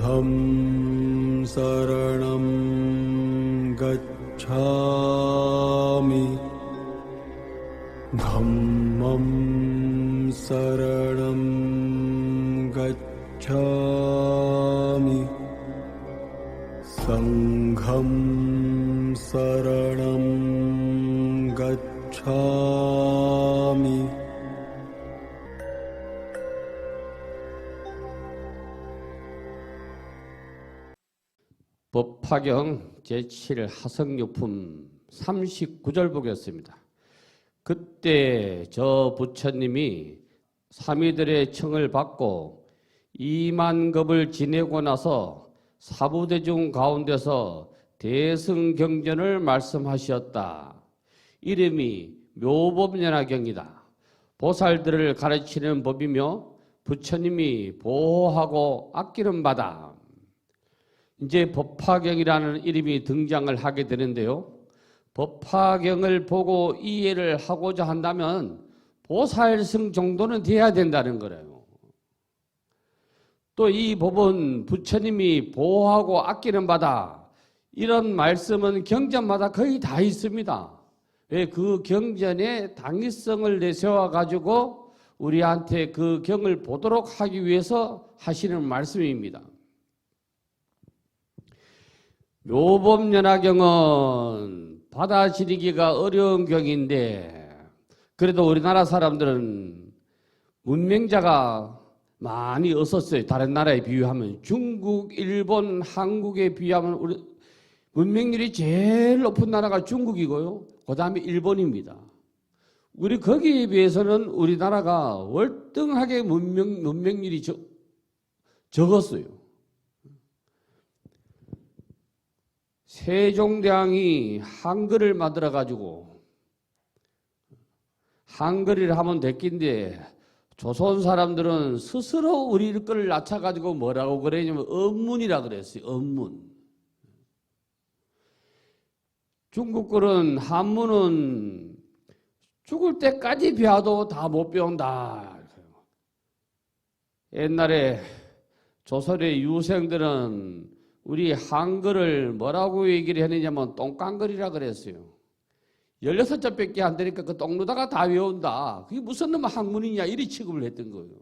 부ddham saranam gacchami dhammam saranam gacchami sangham saranam gacchami 법화경 제7 하성유품 39절 보겠습니다. 그때 저 부처님이 삼위들의 청을 받고 2만급을 지내고 나서 사부대중 가운데서 대승경전을 말씀하셨다. 이름이 묘법연화경이다. 보살들을 가르치는 법이며 부처님이 보호하고 아끼는 바다. 이제 법화경이라는 이름이 등장을 하게 되는데요. 법화경을 보고 이해를 하고자 한다면 보살승 정도는 돼야 된다는 거예요. 또 이 법은 부처님이 보호하고 아끼는 바다. 이런 말씀은 경전마다 거의 다 있습니다. 왜? 그 경전의 당위성을 내세워 가지고 우리한테 그 경을 보도록 하기 위해서 하시는 말씀입니다. 묘법연화경은 받아들이기가 어려운 경인데 그래도 우리나라 사람들은 문명자가 많이 없었어요. 다른 나라에 비유하면 중국, 일본, 한국에 비유하면 우리 문명률이 제일 높은 나라가 중국이고요. 그 다음에 일본입니다. 우리 거기에 비해서는 우리나라가 월등하게 문명률이 적었어요. 세종대왕이 한글을 만들어 가지고 한글을 하면 됐긴데 조선 사람들은 스스로 우리 걸 낮춰 가지고 뭐라고 그러냐면 언문이라 그랬어요. 언문. 중국 글은 한문은 죽을 때까지 배워도 다 못 배운다. 옛날에 조선의 유생들은 우리 한글을 뭐라고 얘기를 했느냐면 똥깡글이라 그랬어요. 16자밖에 안 되니까 그 똥누다가 다 외운다. 그게 무슨 놈의 학문이냐 이리 취급을 했던 거예요.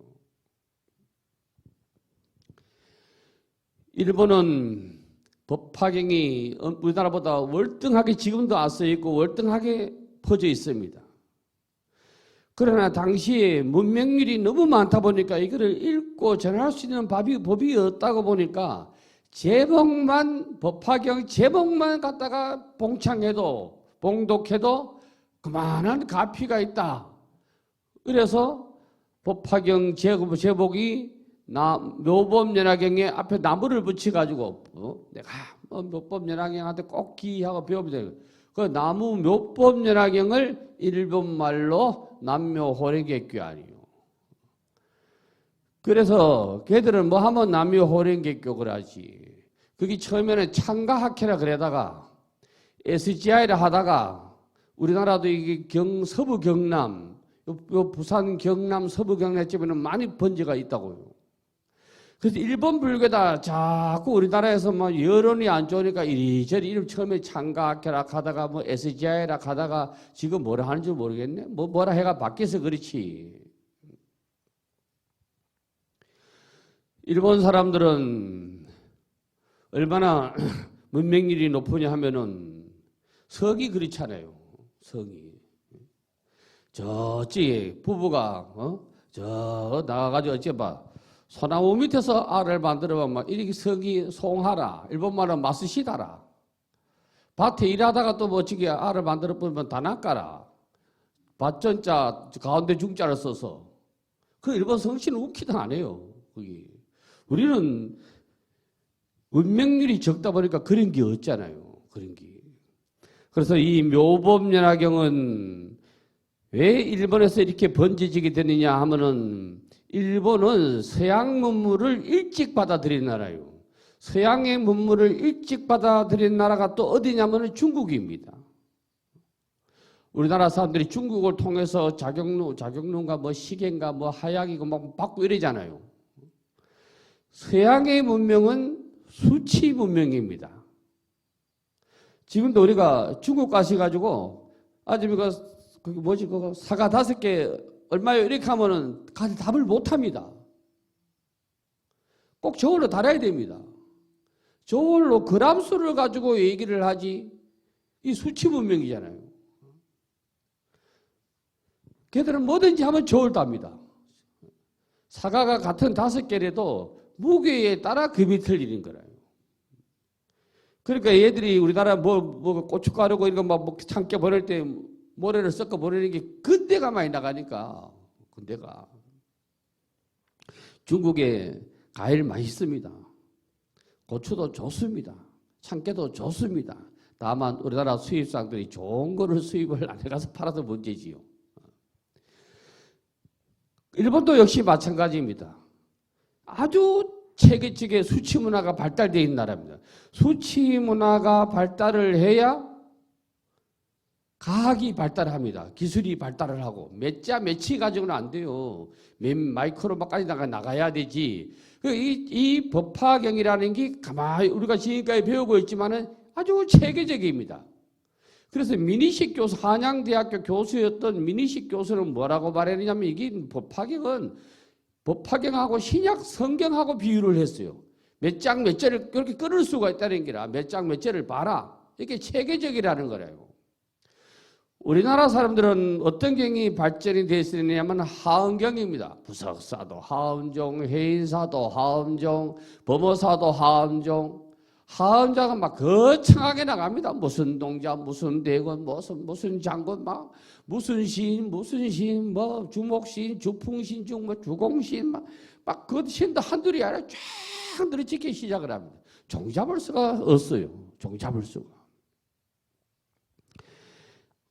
일본은 법화경이 우리나라보다 월등하게 지금도 앞서 있고 월등하게 퍼져 있습니다. 그러나 당시에 문명률이 너무 많다 보니까 이거를 읽고 전할 수 있는 법이 없다고 보니까 제목만 법화경 제목만 갖다가 봉창해도 봉독해도 그만한 가피가 있다. 그래서 법화경 제목이 묘법연화경에 앞에 나무를 붙여가지고 내가 묘법연화경한테 꼭 기하고 배우면 돼요. 그 나무 묘법연화경을 일본말로 남묘호랭객교. 그래서 걔들은 뭐 하면 남묘호랭객교 그러지. 그게 처음에는 창가학회라 그러다가 SGI라 하다가 우리나라도 이게 서부 경남, 요 부산 경남 서부 경남 쪽에는 많이 번지가 있다고요. 그래서 일본 불교다 자꾸 우리나라에서 뭐 여론이 안 좋으니까 이리저리 이름 처음에 창가학회라 하다가 뭐 SGI라 하다가 지금 뭐라 하는지 모르겠네. 뭐라 해가 바뀌어서 그렇지. 일본 사람들은 얼마나 문명률이 높으냐 하면은 성이 그렇잖아요. 성이. 저쪽에 부부가 저 나가가지고 어째 봐. 소나무 밑에서 알을 만들어보면 이렇게 성이 송하라. 일본말은 마스시다라. 밭에 일하다가 또 멋지게 알을 만들어 보면 다나까라. 밭전자 가운데 중자를 써서. 그 일본 성씨는 웃기도 안 해요. 거기. 우리는 문명률이 적다 보니까 그런 게 없잖아요. 그런 게. 그래서 이 묘법연화경은 왜 일본에서 이렇게 번지게 되느냐 하면은 일본은 서양 문물을 일찍 받아들인 나라예요. 서양의 문물을 일찍 받아들인 나라가 또 어디냐면은 중국입니다. 우리나라 사람들이 중국을 통해서 자격론가 뭐 시계인가 뭐 하약이고 막 받고 이러잖아요. 서양의 문명은 수치 문명입니다. 지금도 우리가 중국 가셔가지고 아주 그게 뭐지 그거 사과 5개 얼마요 이렇게 하면은 가서 답을 못합니다. 꼭 저울로 달아야 됩니다. 저울로 그람수를 가지고 얘기를 하지 이 수치 문명이잖아요. 걔들은 뭐든지 하면 저울 답니다. 사과가 같은 5개라도 무게에 따라 금이 틀리는 거라요. 그러니까 얘들이 우리나라 뭐 고춧가루고 이런 거 막 참깨 보낼 때 모래를 섞어 보내는 게 근대가 많이 나가니까 근대가 중국에 과일 맛있습니다. 고추도 좋습니다. 참깨도 좋습니다. 다만 우리나라 수입상들이 좋은 거를 수입을 안 해가서 팔아서 문제지요. 일본도 역시 마찬가지입니다. 아주 체계적인 수치 문화가 발달되어 있는 나라입니다. 수치 문화가 발달을 해야 과학이 발달합니다. 기술이 발달을 하고 몇 자 몇치 가지고는 안 돼요. 몇 마이크로까지 나가야 되지. 이 법화경이라는 게 가만히 우리가 지금까지 배우고 있지만은 아주 체계적입니다. 그래서 민희식 교수, 한양대학교 교수였던 민희식 교수는 뭐라고 말했냐면 이게 법화경하고 신약 성경하고 비유를 했어요. 몇 장 몇 절을 그렇게 끊을 수가 있다는 게라 몇 장 몇 절을 봐라. 이게 체계적이라는 거래요. 우리나라 사람들은 어떤 경이 발전이 되어 있느냐면 하음경입니다. 부석사도 하음종, 해인사도 하음종, 범어사도 하음종. 하음자가 막 거창하게 나갑니다. 무슨 동자, 무슨 대건, 무슨 장군, 막 무슨 시인, 뭐 주목시인, 주풍신, 뭐 주공시인, 막 그 시인도 한둘이 아니라 쫙 늘어지기 시작을 합니다. 종잡을 수가 없어요. 종잡을 수가.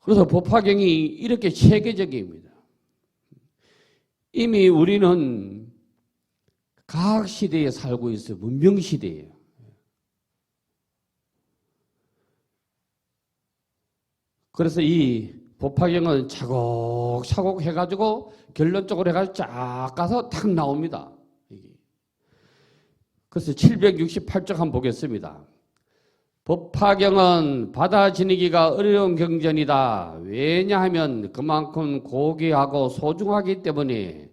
그래서 법화경이 이렇게 체계적입니다. 이미 우리는 과학시대에 살고 있어요. 문명시대예요. 그래서 이 법화경은 차곡차곡 해가지고 결론적으로 해가지고 쫙 가서 탁 나옵니다. 그래서 768쪽 한번 보겠습니다. 법화경은 받아 지니기가 어려운 경전이다. 왜냐하면 그만큼 고귀하고 소중하기 때문에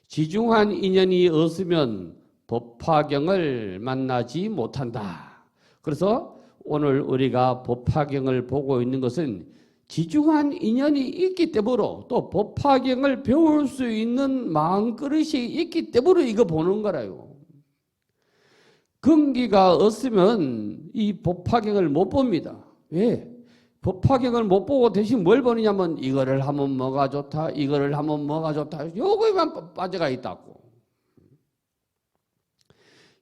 지중한 인연이 없으면 법화경을 만나지 못한다. 그래서 오늘 우리가 법화경을 보고 있는 것은 지중한 인연이 있기 때문에 또 법화경을 배울 수 있는 마음그릇이 있기 때문에 이거 보는 거라요. 근기가 없으면 이 법화경을 못 봅니다. 왜? 법화경을 못 보고 대신 뭘 보느냐면 이거를 하면 뭐가 좋다, 이거를 하면 뭐가 좋다, 요거에만 빠져가 있다고.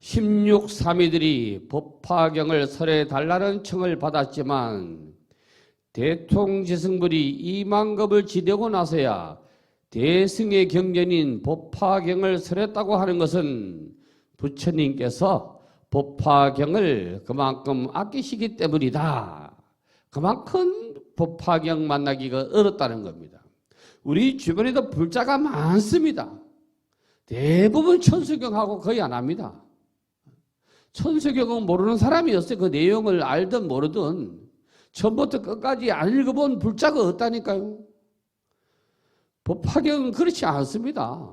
16사미들이 법화경을 설해 달라는 청을 받았지만 대통지승불이 이만급을 지내고 나서야 대승의 경전인 법화경을 설했다고 하는 것은 부처님께서 법화경을 그만큼 아끼시기 때문이다. 그만큼 법화경 만나기가 어렵다는 겁니다. 우리 주변에도 불자가 많습니다. 대부분 천수경하고 거의 안 합니다. 천수경은 모르는 사람이 없어요. 그 내용을 알든 모르든 처음부터 끝까지 안 읽어본 불자가 없다니까요. 법화경은 그렇지 않습니다.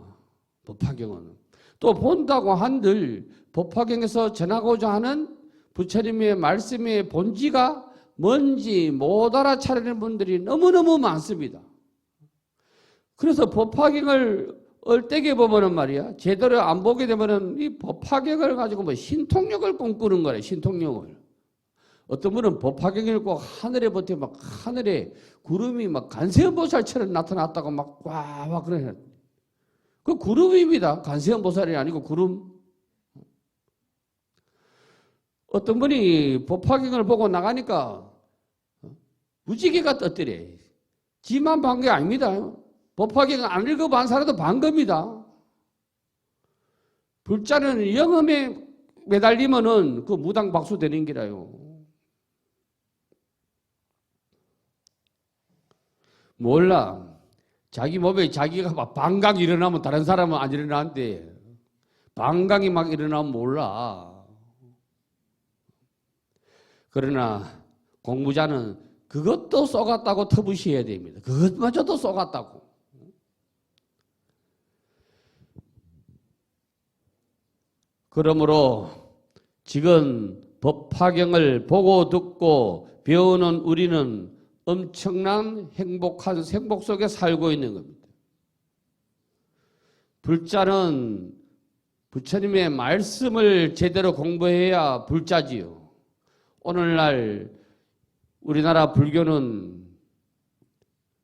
법화경은. 또 본다고 한들 법화경에서 전하고자 하는 부처님의 말씀의 본지가 뭔지 못 알아차리는 분들이 너무너무 많습니다. 그래서 법화경을 얼때게 보면은 말이야, 제대로 안 보게 되면은 이 법화경을 가지고 뭐 신통력을 꿈꾸는 거래, 신통력을. 어떤 분은 법화경 읽고 하늘에 버텨 막 하늘에 구름이 막 관세음보살처럼 나타났다고 막 와 그래. 그 구름입니다. 관세음보살이 아니고 구름. 어떤 분이 법화경을 보고 나가니까 무지개가 떴더래. 지만 반 게 아닙니다. 법화경 안 읽어본 사람도 반 겁니다. 불자는 영험에 매달리면은 그 무당 박수 되는 기라요. 몰라. 자기 몸에 자기가 막 방광이 일어나면 다른 사람은 안 일어나는데 방광이 막 일어나면 몰라. 그러나 공부자는 그것도 쏘갔다고 터부시해야 됩니다. 그것마저도 쏘갔다고. 그러므로 지금 법화경을 보고 듣고 배우는 우리는 엄청난 행복한 생복 속에 살고 있는 겁니다. 불자는 부처님의 말씀을 제대로 공부해야 불자지요. 오늘날 우리나라 불교는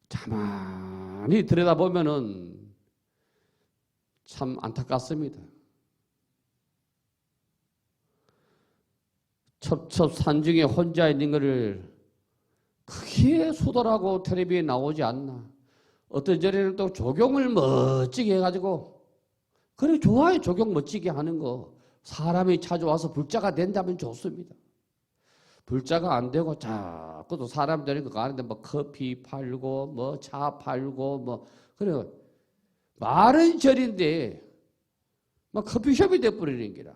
가만히 들여다보면은 참 안타깝습니다. 첩첩산중에 혼자 있는 것을 크게 수도라고 텔레비에 나오지 않나. 어떤 절에는 또 조경을 멋지게 해가지고, 그래 좋아요. 조경 멋지게 하는 거. 사람이 찾아와서 불자가 된다면 좋습니다. 불자가 안 되고 자꾸 또 사람들이 그거 하는데 뭐 커피 팔고 뭐 차 팔고 뭐 그래 말은 절인데 막 커피숍이 돼버리는 게라.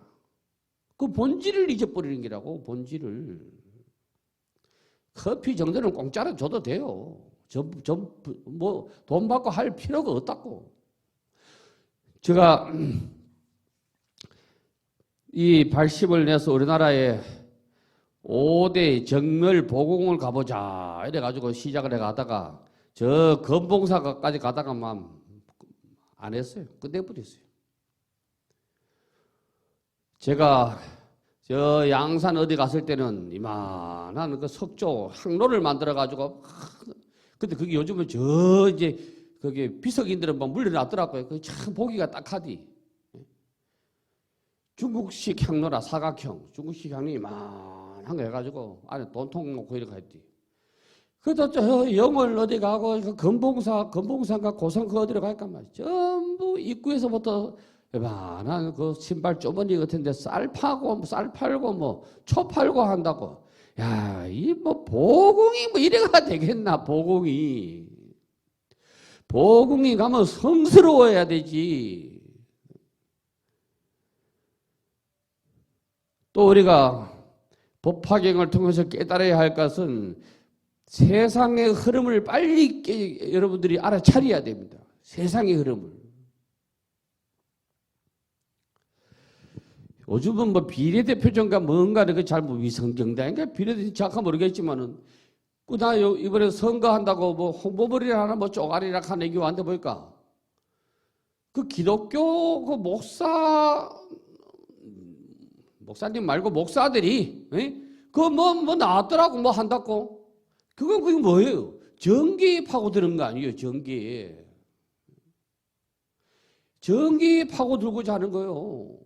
그 본질을 잊어버리는 게라고. 본질을. 커피 정도는 공짜로 줘도 돼요. 뭐 돈 받고 할 필요가 없다고. 제가 이 발심을 내서 우리나라에 5대 정멸 보공을 가보자 이래가지고 시작을 해가다가 저 건봉사까지 가다가만 안 했어요. 끝내버렸어요. 제가 저 양산 어디 갔을 때는 이만한 그 석조 항로를 만들어가지고 근데 그게 요즘은 저 이제 그게 비석인들은 막 물려놨더라고요. 그 참 보기가 딱하디. 중국식 향로라 사각형 중국식 향이 이만한 거 해가지고 안에 돈통 놓고 이렇게 했디. 그래도 저 영월 어디 가고 그 건봉사인가 고성 그 어디로 갈까 말이야. 전부 입구에서부터 이만한 그 신발 쪼머니 같은데 쌀 팔고 뭐 초 팔고 한다고. 야, 이 뭐 보궁이 뭐 이래가 되겠나. 보궁이 가면 성스러워야 되지. 또 우리가 법화경을 통해서 깨달아야 할 것은 세상의 흐름을 빨리 여러분들이 알아차려야 됩니다. 세상의 흐름을. 요즘은 뭐 비례대표전가 뭔가 그 잘 위성정당인가 비례대표 정확한 모르겠지만은 나 이번에 선거한다고 뭐 홍보물이나 하나 뭐 쪼가리라 하는 얘기 왔는데 보니까 그 기독교 그 목사님 말고 목사들이 그 뭐 나왔더라고 뭐 한다고. 그게 뭐예요? 전기 파고드는 거 아니에요? 전기 파고들고자 하는 거예요.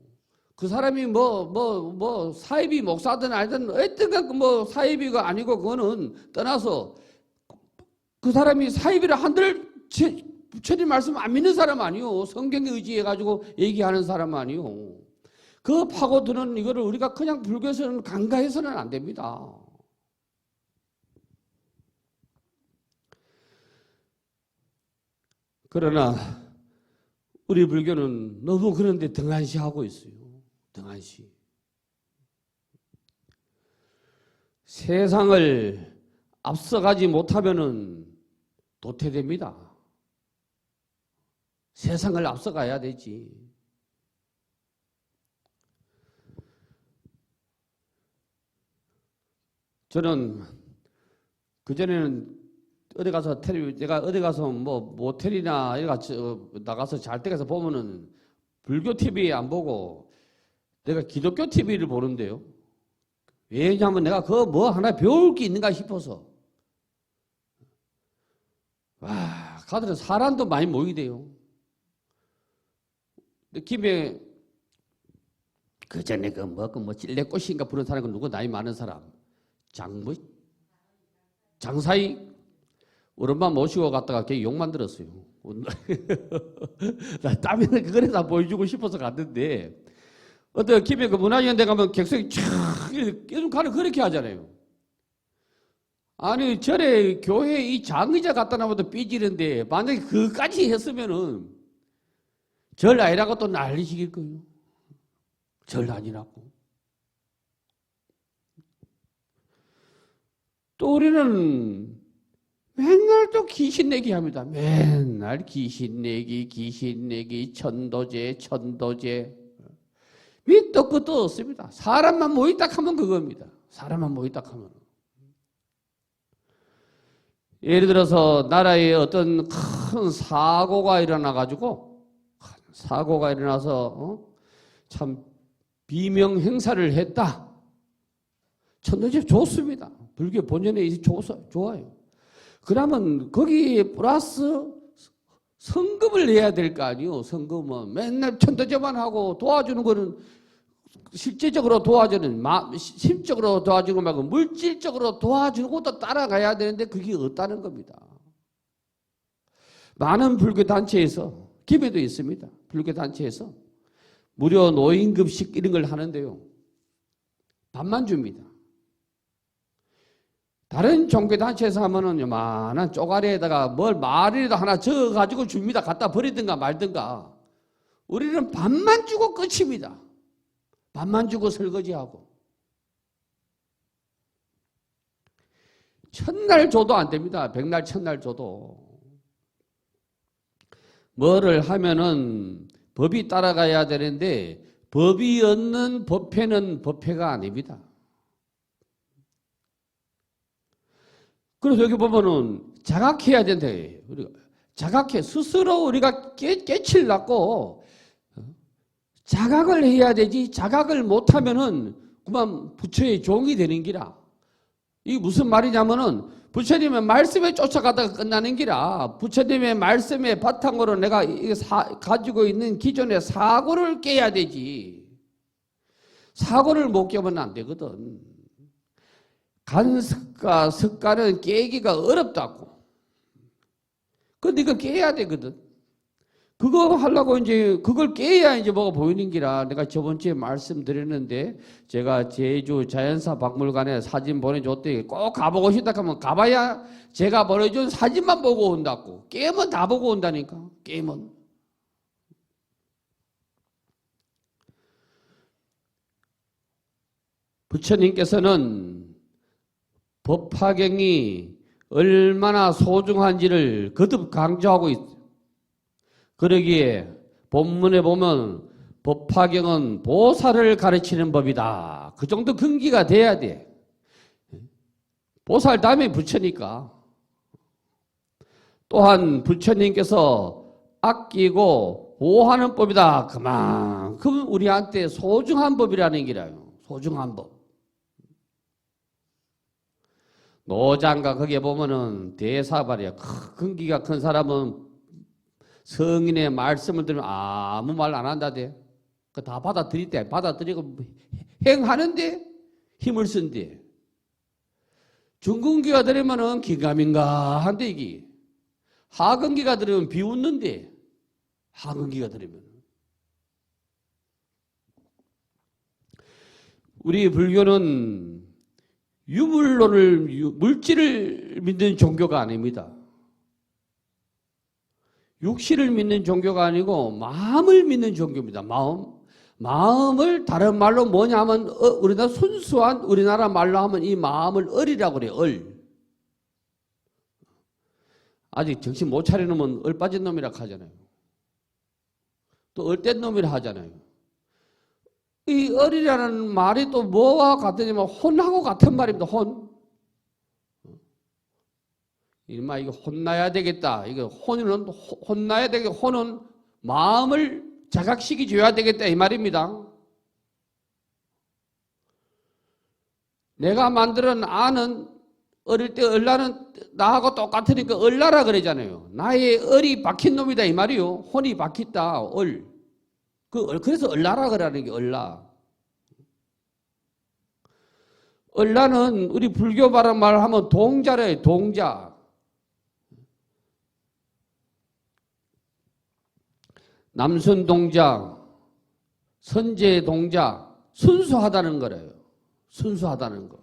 그 사람이 뭐 사이비 목사든 아니든 어떤 뭐 사이비가 아니고 그거는 떠나서 그 사람이 사이비를 한들 부처님 말씀 안 믿는 사람 아니요. 성경에 의지해가지고 얘기하는 사람 아니요. 그 파고드는 이거를 우리가 그냥 불교에서는 간과해서는 안 됩니다. 그러나 우리 불교는 너무 그런데 등한시하고 있어요. 등한시. 세상을 앞서가지 못하면은 도태됩니다. 세상을 앞서가야 되지. 저는 그전에는 내가 어디 가서 뭐 모텔이나 나가서 잘 때 가서 보면은 불교 TV 안 보고 내가 기독교 TV를 보는데요. 왜냐하면 내가 그 뭐 하나 배울 게 있는가 싶어서. 와, 가들은 사람도 많이 모이대요. 김에 그전에 뭐 찔레꽃인가 부른 사람은 누구 나이 많은 사람 장사이 우리 엄마 모시고 갔다가 걔 욕 만들었어요. 나 땀에는 그거를 다 보여주고 싶어서 갔는데 어떤 김에 그 문화연대 가면 객석이 쫙 요즘 가는 그렇게 하잖아요. 아니 절에 교회 이 장의자 갖다 놔도 삐지는데 만약에 그까지 했으면은 절 아니라고 또 난리식일 거예요. 절 아니라고. 또 우리는 맨날 또 귀신 내기 합니다. 맨날 귀신 내기, 천도제. 밑도 끝도 없습니다. 사람만 모이다 하면 그겁니다. 사람만 모이다 하면. 예를 들어서 나라에 어떤 큰 사고가 일어나가지고, 사고가 일어나서, 참 비명 행사를 했다. 천도제 좋습니다. 불교 본연에 좋아요. 그러면 거기에 플러스 성금을 내야 될 거 아니요. 성금은 맨날 천도제만 하고 도와주는 거는 실제적으로 도와주는, 심적으로 도와주는 말고 물질적으로 도와주는 것도 따라가야 되는데 그게 없다는 겁니다. 많은 불교 단체에서, 기회도 있습니다. 불교 단체에서 무료 노인급식 이런 걸 하는데요. 밥만 줍니다. 다른 종교단체에서 하면은 요만한 쪼가리에다가 말이라도 하나 적어가지고 줍니다. 갖다 버리든가 말든가. 우리는 밥만 주고 끝입니다. 밥만 주고 설거지하고. 첫날 줘도 안 됩니다. 백날 첫날 줘도. 뭐를 하면은 법이 따라가야 되는데 법이 없는 법회는 법회가 아닙니다. 그래서 여기 보면은 자각해야 된다. 우리가 자각해 스스로 우리가 깨칠 낳고 자각을 해야 되지. 자각을 못하면은 그만 부처의 종이 되는 기라. 이게 무슨 말이냐면은 부처님의 말씀에 쫓아가다가 끝나는 기라. 부처님의 말씀의 바탕으로 내가 가지고 있는 기존의 사고를 깨야 되지. 사고를 못 깨면 안 되거든. 간습과 습관은 깨기가 어렵다고. 근데 이거 깨야 되거든. 그거 하려고 이제 그걸 깨야 이제 뭐가 보이는 기라. 내가 저번 주에 말씀드렸는데 제가 제주 자연사 박물관에 사진 보내줬더니 꼭 가보고 싶다 하면 가봐야 제가 보내준 사진만 보고 온다고. 깨면 다 보고 온다니까. 깨면. 부처님께서는 법화경이 얼마나 소중한지를 거듭 강조하고 있어요. 그러기에 본문에 보면 법화경은 보살을 가르치는 법이다. 그 정도 근기가 돼야 돼. 보살 다음에 부처니까. 또한 부처님께서 아끼고 보호하는 법이다. 그만큼 우리한테 소중한 법이라는 기라요. 소중한 법. 노장가 거기에 보면은 대사발이야. 근기가 큰 사람은 성인의 말씀을 들으면 아무 말 안 한다대. 그 다 받아들이대. 받아들이고 행하는데 힘을 쓴대. 중근기가 들으면은 긴가민가한데 이게. 하근기가 들으면 비웃는데. 하근기가 들으면. 우리 불교는 유물론을, 물질을 믿는 종교가 아닙니다. 육신을 믿는 종교가 아니고 마음을 믿는 종교입니다. 마음을 다른 말로 뭐냐 하면 우리나라 순수한 우리나라 말로 하면 이 마음을 을이라고 그래요. 을. 아직 정신 못 차려놓으면 을 빠진 놈이라고 하잖아요. 또 을된 놈이라 하잖아요. 이 을이라는 말이 또 뭐와 같으냐면 혼하고 같은 말입니다. 혼. 이마 이거 혼나야 되겠다. 이거 혼나야 되겠다. 혼은 마음을 자각시키 줘야 되겠다 이 말입니다. 내가 만드는 아는 어릴 때 을라는 나하고 똑같으니까 을라라 그러잖아요. 나의 을이 박힌 놈이다 이 말이요. 혼이 박혔다. 을. 그래서 을라라 그러는 게 을라. 을라는 우리 불교 발음 말하면 동자래요. 동자. 남순동자, 선제동자, 순수하다는 거래요. 순수하다는 거.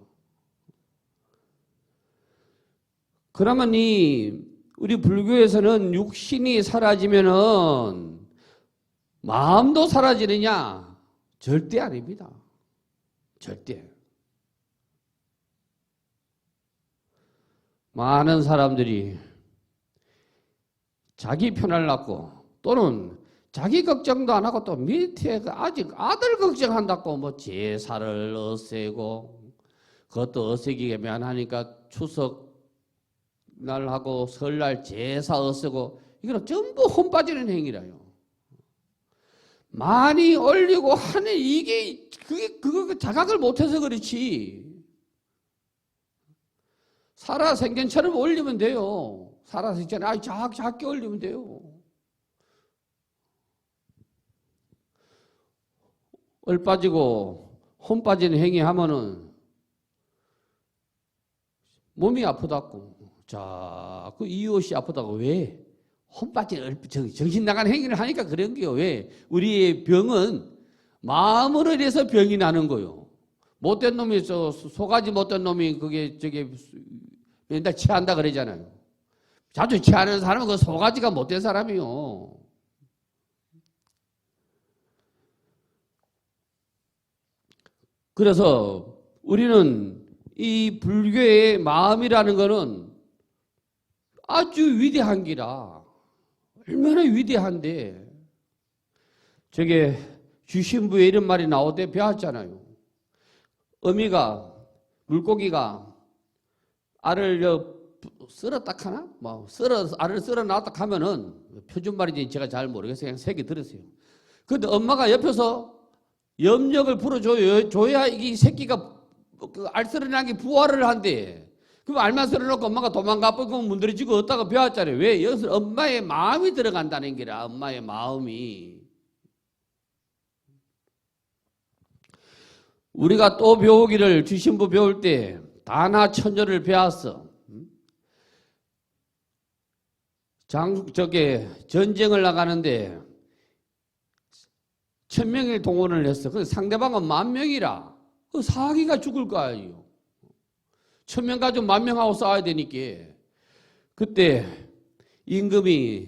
그러면 우리 불교에서는 육신이 사라지면은 마음도 사라지느냐? 절대 아닙니다. 절대. 많은 사람들이 자기 편을 낳고 또는 자기 걱정도 안 하고 또 밑에 아직 아들 걱정한다고 뭐 제사를 어세고 그것도 어세기가 미안하니까 추석 날하고 설날 제사 어세고 이거는 전부 혼 빠지는 행위라요. 많이 올리고 하는 이게 그거 자각을 못해서 그렇지. 살아생전처럼 올리면 돼요. 살아생전처럼 작게 올리면 돼요. 얼 빠지고 혼 빠지는 행위 하면은 몸이 아프다고. 자, 그 이웃이 아프다고 왜? 혼 빠지는 정신 나간 행위를 하니까 그런 게요. 왜? 우리의 병은 마음으로 인해서 병이 나는 거요. 못된 놈이 소가지 못된 놈이 그게 저게 맨날 취한다 그러잖아요. 자주 취하는 사람은 그 소가지가 못된 사람이요. 그래서 우리는 이 불교의 마음이라는 것은 아주 위대한 기라. 얼마나 위대한데. 저게 주신부에 이런 말이 나올 때 배웠잖아요. 어미가 물고기가 알을 썰어 딱 하나? 알을 썰어 놨다 하면은 표준말인지 제가 잘 모르겠어요. 그냥 색이 들었어요. 근데 엄마가 옆에서 염력을 불어줘야 이 새끼가 알 썰어난 게 부활을 한대. 그럼 알만 썰어놓고 엄마가 도망가 버리면 문드러지고 어디다가 배웠잖아요. 왜? 여기서 엄마의 마음이 들어간다는 게라. 엄마의 마음이. 우리가 또 배우기를 주신부 배울 때 다나천녀를 배웠어. 전쟁을 나가는데 1000명을 동원을 했어. 근데 상대방은 10,000명이라. 그 사기가 죽을 거 아니에요. 1000명 가지고 10,000명하고 싸워야 되니까. 그때 임금이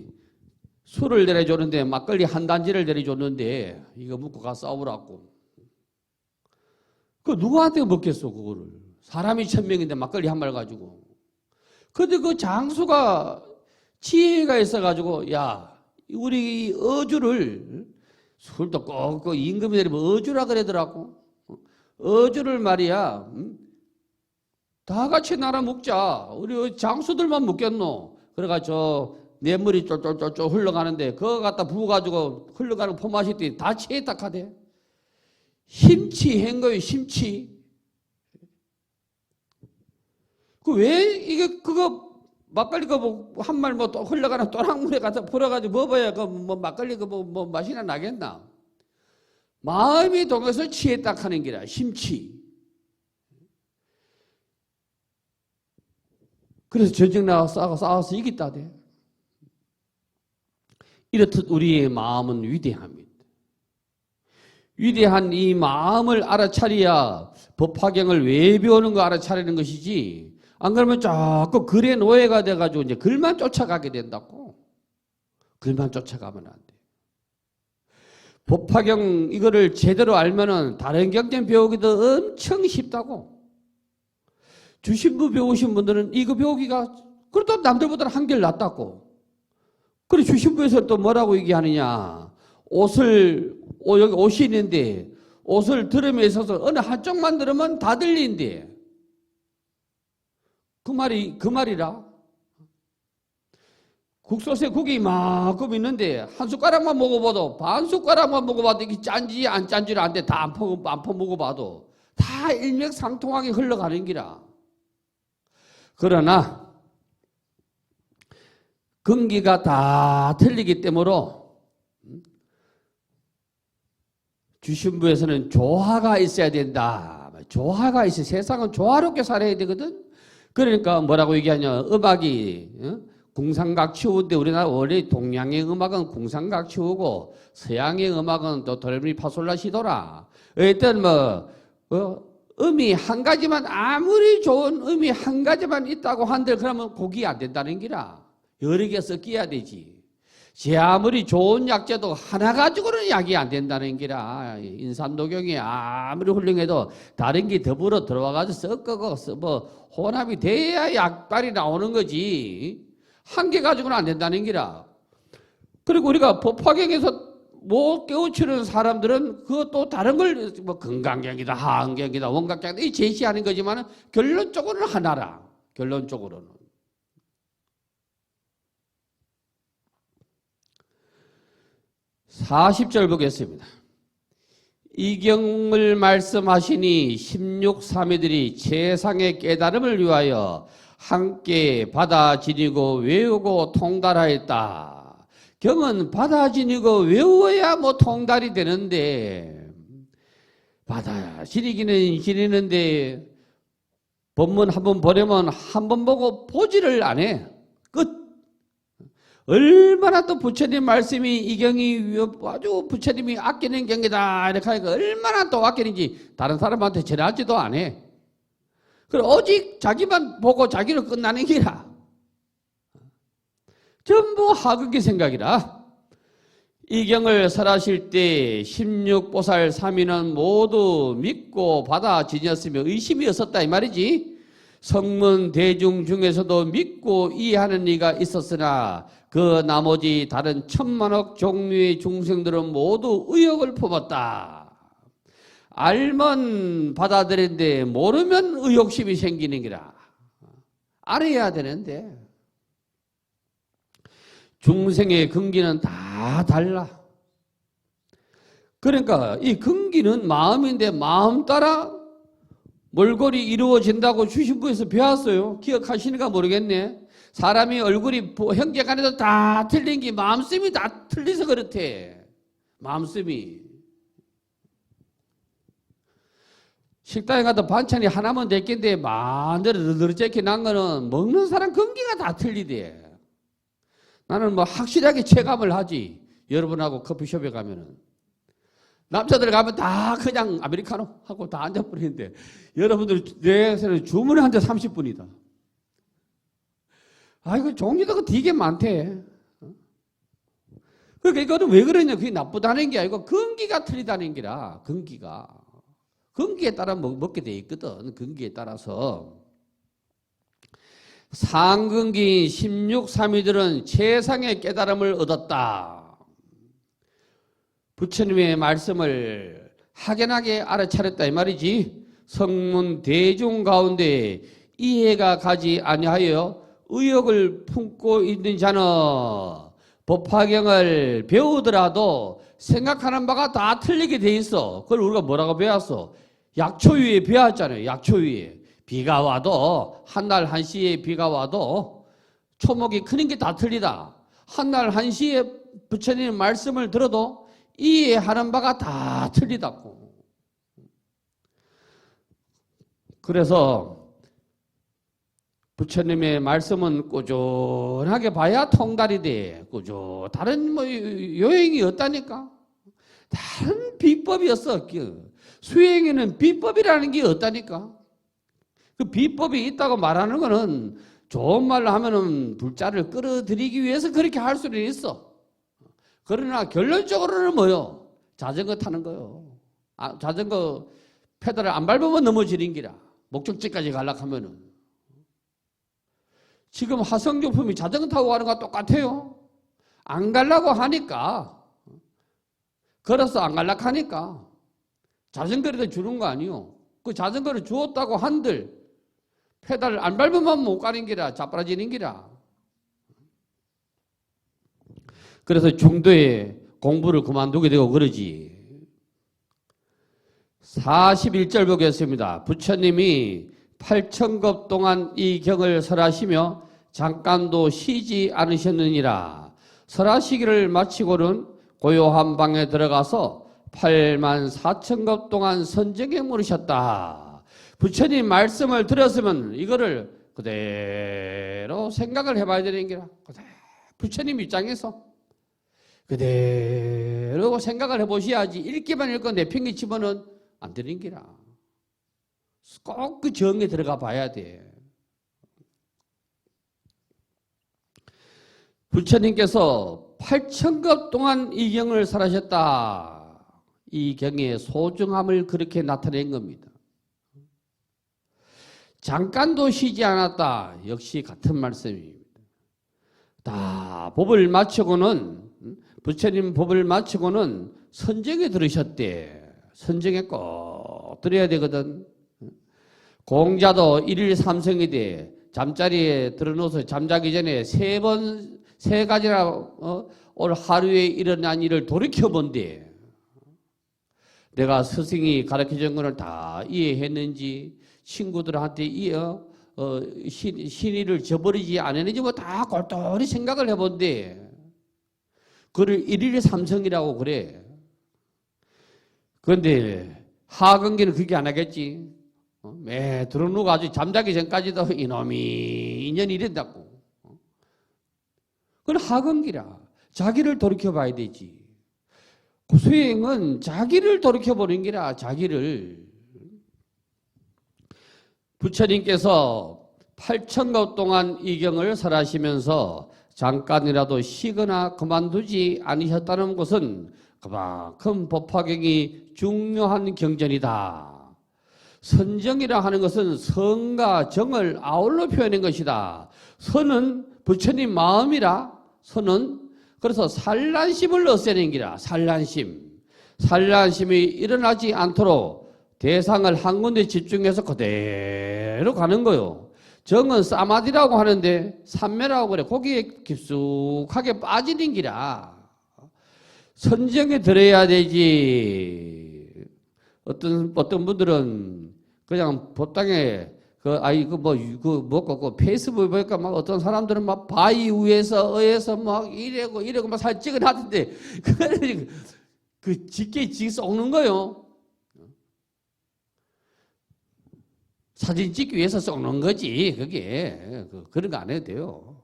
술을 내려줬는데 막걸리 한 단지를 내려줬는데 이거 먹고 가 싸우라고. 그 누구한테 먹겠어 그거를. 사람이 1000명인데 막걸리 한 말 가지고. 근데 그 장수가 지혜가 있어가지고 야 우리 어주를 술도 꼭 임금이 내리면 어주라 그러더라고. 어주를 말이야 다 같이 나눠 먹자. 우리 장수들만 먹겠노. 그래가지고 냇물이 쫄쫄쫄쫄 흘러가는데 그거 갖다 부어가지고 흘러가는 포맛이 다 체딱하대. 심취한 거예요. 심취. 그 왜 이게 그거 막걸리 한 말 또 흘러가는 또랑물에 가서 풀어가지고 먹어야 막걸리 뭐 맛이나 나겠나? 마음이 동해서 취했다 하는 기라. 심취. 그래서 전쟁 나가서 싸워서 이겼다대. 이렇듯 우리의 마음은 위대합니다. 위대한 이 마음을 알아차려야 법화경을 왜 배우는 거 알아차리는 것이지. 안 그러면 자꾸 글의 노예가 돼가지고 이제 글만 쫓아가게 된다고. 글만 쫓아가면 안 돼. 법화경 이거를 제대로 알면은 다른 경전 배우기도 엄청 쉽다고. 주신부 배우신 분들은 이거 배우기가 그래도 남들보다 한결 낫다고. 그래 주신부에서 또 뭐라고 얘기하느냐. 여기 옷이 있는데 옷을 들음에 있어서 어느 한쪽만 들으면 다 들린대. 그 말이라. 국솥에 국이 이만큼 있는데 한 숟가락만 먹어봐도 반 숟가락만 먹어봐도 이게 짠지 안 짠지를 안 돼. 다 안 퍼먹어봐도 다 일맥상통하게 흘러가는 기라. 그러나 근기가 다 틀리기 때문에 주신부에서는 조화가 있어야 된다. 조화가 있어. 세상은 조화롭게 살아야 되거든. 그러니까 뭐라고 얘기하냐. 음악이 궁상각치우인데 우리나라 원래 동양의 음악은 궁상각치우고 서양의 음악은 또 도레미파솔라시도라. 일단 음이 한 가지만 아무리 좋은 음이 한 가지만 있다고 한들 그러면 곡이 안 된다는 기라. 여러 개 섞여야 되지. 제 아무리 좋은 약재도 하나 가지고는 약이 안 된다는 기라. 인삼녹용이 아무리 훌륭해도 다른 게 더불어 들어와가지고 섞어서 뭐 혼합이 돼야 약발이 나오는 거지. 한 개 가지고는 안 된다는 기라. 그리고 우리가 법화경에서 못 깨우치는 사람들은 그것도 다른 걸 뭐 건강경이다, 하안경이다, 원각경이다 이 제시하는 거지만 결론적으로는 하나라. 결론적으로는. 40절 보겠습니다. 이경을 말씀하시니 16사미들이 최상의 깨달음을 위하여 함께 받아 지니고 외우고 통달하였다. 경은 받아 지니고 외워야 뭐 통달이 되는데 받아 지니기는 지니는데 본문 한번 보려면 한 번 보고 보지를 안 해. 끝. 얼마나 또 부처님 말씀이 이 경이 아주 부처님이 아끼는 경이다 이렇게 하니까 얼마나 또 아끼는지 다른 사람한테 전하지도 안 해. 그리고 오직 자기만 보고 자기로 끝나는 기라. 전부 하극의 생각이라. 이 경을 설하실 때 16보살 3인은 모두 믿고 받아지녔으며 의심이 없었다 이 말이지. 성문 대중 중에서도 믿고 이해하는 이가 있었으나 그 나머지 다른 천만억 종류의 중생들은 모두 의욕을 품었다. 알면 받아들이는데 모르면 의욕심이 생기는 기라. 알아야 되는데 중생의 근기는 다 달라. 그러니까 이 근기는 마음인데 마음 따라 몰골이 이루어진다고 주신부에서 배웠어요. 기억하시니까 모르겠네. 사람이 얼굴이 형제간에도 다 틀린 게 마음씀이 다 틀려서 그렇대. 마음씀이. 식당에 가도 반찬이 하나만 됐긴데 마음대로 느릿하게 난 거는 먹는 사람 근기가 다 틀리대. 나는 뭐 확실하게 체감을 하지. 여러분하고 커피숍에 가면은. 남자들 가면 다 그냥 아메리카노 하고 다 앉아버리는데 여러분들 내에서는 주문하는데 30분이다. 아이고 종류가 되게 많대. 그러니까 이거는 왜 그러냐. 그게 나쁘다는 게 아니고 근기가 틀리다는 게라. 근기에 따라 먹게 돼 있거든. 근기에 따라서. 상근기인 16사미들은 최상의 깨달음을 얻었다. 부처님의 말씀을 확연하게 알아차렸다 이 말이지. 성문 대중 가운데 이해가 가지 아니하여 의욕을 품고 있는 자는 법화경을 배우더라도 생각하는 바가 다 틀리게 돼 있어. 그걸 우리가 뭐라고 배웠어? 약초위에 배웠잖아요. 약초위에. 비가 와도 한날 한시에 비가 와도 초목이 크는 게 다 틀리다. 한날 한시에 부처님 말씀을 들어도 이해하는 바가 다 틀리다고. 그래서 부처님의 말씀은 꾸준하게 봐야 통달이 돼. 다른 뭐 요행이 없다니까. 다른 비법이 없어. 수행에는 비법이라는 게 없다니까. 그 비법이 있다고 말하는 거는 좋은 말로 하면은 불자를 끌어들이기 위해서 그렇게 할 수는 있어. 그러나 결론적으로는 뭐요? 자전거 타는 거요. 자전거 페달을 안 밟으면 넘어지는 기라. 목적지까지 가려고 하면은. 지금 화성교품이 자전거 타고 가는 거와 똑같아요. 안 가려고 하니까. 걸어서 안 가려고 하니까. 자전거를 주는 거 아니요. 그 자전거를 주었다고 한들 페달을 안 밟으면 못 가는 기라. 자빠라지는 기라. 그래서 중도에 공부를 그만두게 되고 그러지. 41절 보겠습니다. 부처님이 8천급 동안 이 경을 설하시며 잠깐도 쉬지 않으셨느니라. 설하시기를 마치고는 고요한 방에 들어가서 8만 4천급 동안 선정에 물으셨다. 부처님 말씀을 들었으면 이거를 그대로 생각을 해봐야 되는 게라. 부처님 입장에서 그대로 생각을 해보셔야지. 읽기만 읽고 내팽개치면은 안 되는 기라. 꼭 그 정에 들어가 봐야 돼. 부처님께서 8천급 동안 이 경을 설하셨다. 이 경의 소중함을 그렇게 나타낸 겁니다. 잠깐도 쉬지 않았다. 역시 같은 말씀입니다. 다 법을 마치고는 부처님 법을 마치고는 선정에 들으셨대. 선정에 꼭 들어야 되거든. 공자도 1일 3성이 돼. 잠자리에 들어놓아서 잠자기 전에 세 가지나 오늘 하루에 일어난 일을 돌이켜본대. 내가 스승이 가르쳐준 것을 다 이해했는지, 친구들한테 신의를 저버리지 않았는지 뭐 다 골똘히 생각을 해본대. 그를 1일 3성이라고 그래. 그런데 하근기는 그렇게 안 하겠지. 매 들어놓고 아주 잠자기 전까지도 이놈이 인연이 이런다고. 그건 하근기라. 자기를 돌이켜봐야 되지. 그 수행은 자기를 돌이켜보는 게라. 자기를. 부처님께서 8천급 동안 이 경을 설하시면서 잠깐이라도 쉬거나 그만두지 않으셨다는 것은 그만큼 법화경이 중요한 경전이다. 선정이라 하는 것은 선과 정을 아울러 표현한 것이다. 선은 부처님 마음이라. 선은 그래서 산란심을 없애는 기라. 산란심. 산란심이 일어나지 않도록 대상을 한 군데 집중해서 그대로 가는 거요. 정은 사마디라고 하는데 산매라고 그래. 거기에 깊숙하게 빠지는 기라. 선정에 들어야 되지. 어떤 분들은 그냥 법당에 페이스북 보니까 막 어떤 사람들은 막 바위 위에서 어에서 막 이래고 막 사진 찍어놨는데 그거는 그 직계 썩는 거요. 사진 찍기 위해서 썩는 거지. 그게 그런 거 안 해도 돼요.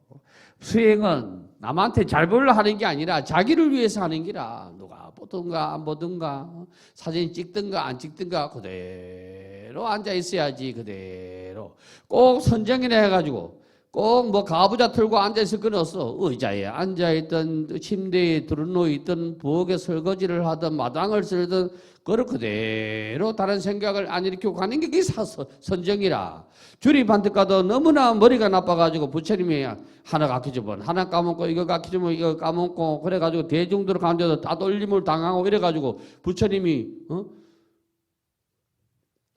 수행은 남한테 잘 보려 하는 게 아니라 자기를 위해서 하는 기라. 누가 보든가 안 보든가 사진 찍든가 안 찍든가 그대로 앉아 있어야지. 그대로 꼭 선정이나 해가지고 꼭 뭐 가부좌 틀고 앉아 있을 건 없어. 의자에 앉아 있든 침대에 들어누워 있든 부엌에 설거지를 하든 마당을 쓸든 그걸 그대로 다른 생각을 안 일으키고 가는 게 그게 선정이라. 줄이 반듯 가도 너무나 머리가 나빠가지고 부처님이 하나 가르쳐주면 하나 까먹고 이거 가르쳐주면 이거 까먹고 그래가지고 대중들 가운데도 따돌림을 당하고 이래가지고 부처님이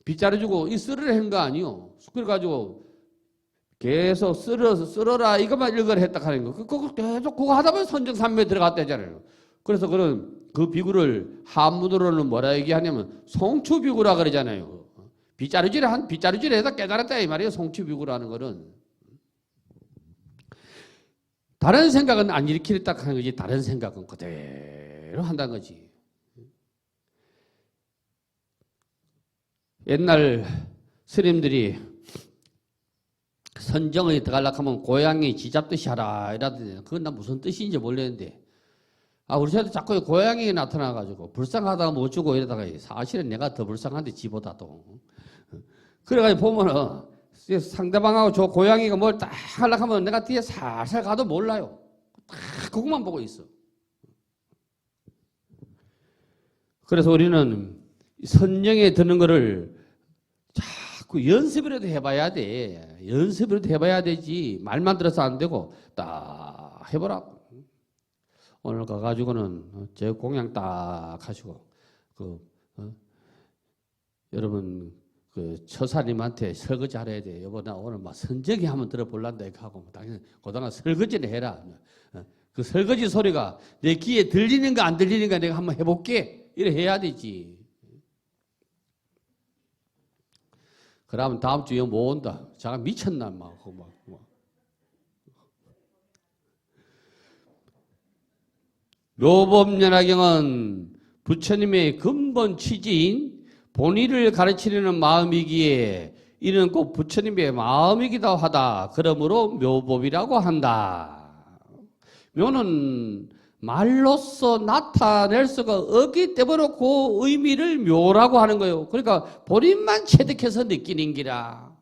빗자루주고 이 쓰르를 한 거 아니요. 그래가지고 계속 쓸어라 이것만 읽으라 했다 하는 거. 그거 계속 그거 하다 보면 선정삼매에 들어갔다잖아요. 그래서 그 비구를 한문으로는 뭐라 얘기하냐면 송추비구라 그러잖아요. 빗자루질에 해서 깨달았다 이 말이에요. 송추비구라는 거는. 다른 생각은 안 일으키겠다 하는 거지. 다른 생각은 그대로 한다는 거지. 옛날 스님들이 선정에 들어가려고 하면 고양이 쥐잡듯이 하라 이라던데 그건 나 무슨 뜻인지 모르겠는데 우리 집에도 자꾸 고양이가 나타나가지고 불쌍하다가 못 주고 이러다가 사실은 내가 더 불쌍한데 지보다도 그래가지고 보면은 상대방하고 저 고양이가 뭘 딱 하려고 하면 내가 뒤에 살살 가도 몰라요. 딱 그것만 보고 있어. 그래서 우리는 선정에 드는 거를 자꾸 연습이라도 해봐야 돼. 연습이라도 해봐야 되지. 말만 들어서 안 되고 딱 해보라고. 오늘 가가지고는 제 공양 딱 하시고 여러분 처사님한테 설거지 하라 해야 돼. 여보 나 오늘 막 선정이 한번 들어볼란다 이렇게 하고 당연히 그동안 설거지를 해라. 그 설거지 소리가 내 귀에 들리는가 안 들리는가 내가 한번 해볼게. 이래 해야 되지. 그러면 다음 주에 뭐 온다. 자가 미쳤나 막. 묘법연화경은 부처님의 근본 취지인 본의를 가르치려는 마음이기에 이는 꼭 부처님의 마음이기도 하다. 그러므로 묘법이라고 한다. 묘는 말로써 나타낼 수가 없기 때문에 그 의미를 묘라고 하는 거예요. 그러니까 본인만 체득해서 느끼는 기라.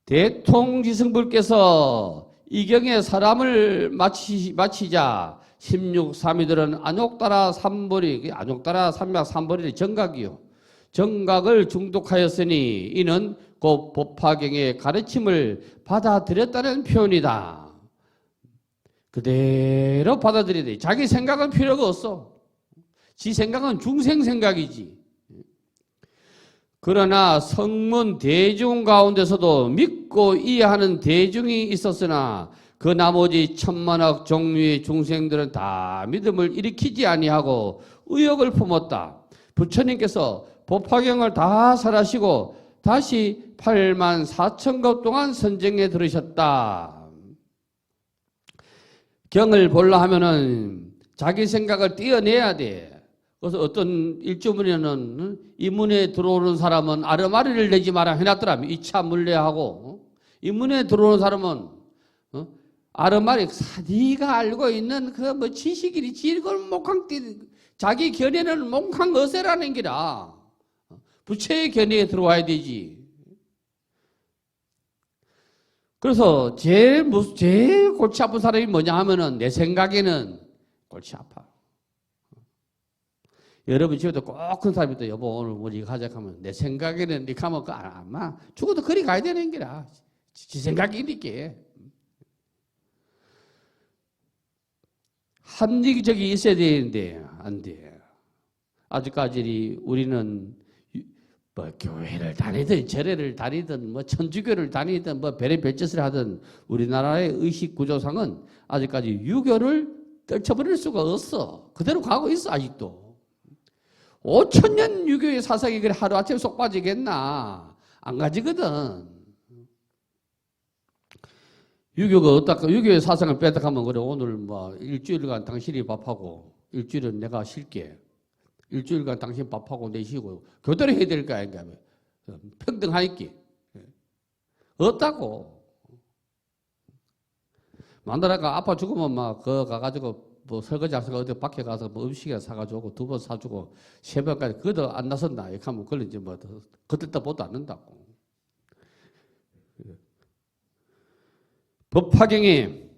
대통지승불께서 이경에 사람을 마치자 16삼이들은 안욕따라 삼보리, 안욕따라 삼약 삼보리 정각이요. 정각을 중독하였으니 이는 곧 법화경의 가르침을 받아들였다는 표현이다. 그대로 받아들여야 돼. 자기 생각은 필요가 없어. 지 생각은 중생 생각이지. 그러나 성문 대중 가운데서도 믿고 이해하는 대중이 있었으나 그 나머지 천만억 종류의 중생들은 다 믿음을 일으키지 아니하고 의욕을 품었다. 부처님께서 법화경을 다 설하시고 다시 8만 4천 것 동안 선정에 들으셨다. 경을 보려 하면은 자기 생각을 떼어내야 돼. 그래서 어떤 일주문에는 이 문에 들어오는 사람은 아르마리를 내지 마라 해놨더라. 2차 물레하고. 이 문에 들어오는 사람은 아르마리, 네가 알고 있는 그 뭐 지식이니 지식을 목한 자기 견해는 목한 어세라는 기라. 부처의 견해에 들어와야 되지. 그래서 제일 골치 아픈 사람이 뭐냐 하면은 내 생각에는 골치 아파. 여러분 집에도 꼭 큰 사람이 또 여보 오늘 뭐 이거 하자 하면 내 생각에는 이렇게 하면 그 아마 죽어도 그리 가야 되는 게라. 지 생각이니까. 합리적이 있어야 되는데 안 돼. 아직까지 우리는 뭐 교회를 다니든 절에를 다니든 뭐 천주교를 다니든 뭐 별의별 짓을 하든 우리나라의 의식 구조상은 아직까지 유교를 떨쳐버릴 수가 없어. 그대로 가고 있어 아직도. 5,000년 유교의 사상이 그래 하루아침에 쏙 빠지겠나? 안 가지거든. 유교가 어떻게 유교의 사상을 뺏어가면 그래 오늘 뭐 일주일간 당신이 밥하고 일주일은 내가 쉴게. 일주일간 당신 밥하고 내 쉬고 교대로 해야 될 거 아닌가? 평등하니까. 없다고. 만나다가 아파 죽으면 막 그 가가지고 뭐 설거지 하서 어디 밖에 가서 뭐 음식이나 사가지고 두번 사주고 새벽까지 그것도 안 나섰나 이렇게 하면 그걸 이제 뭐 그들도 보도 않는다고. 법화경의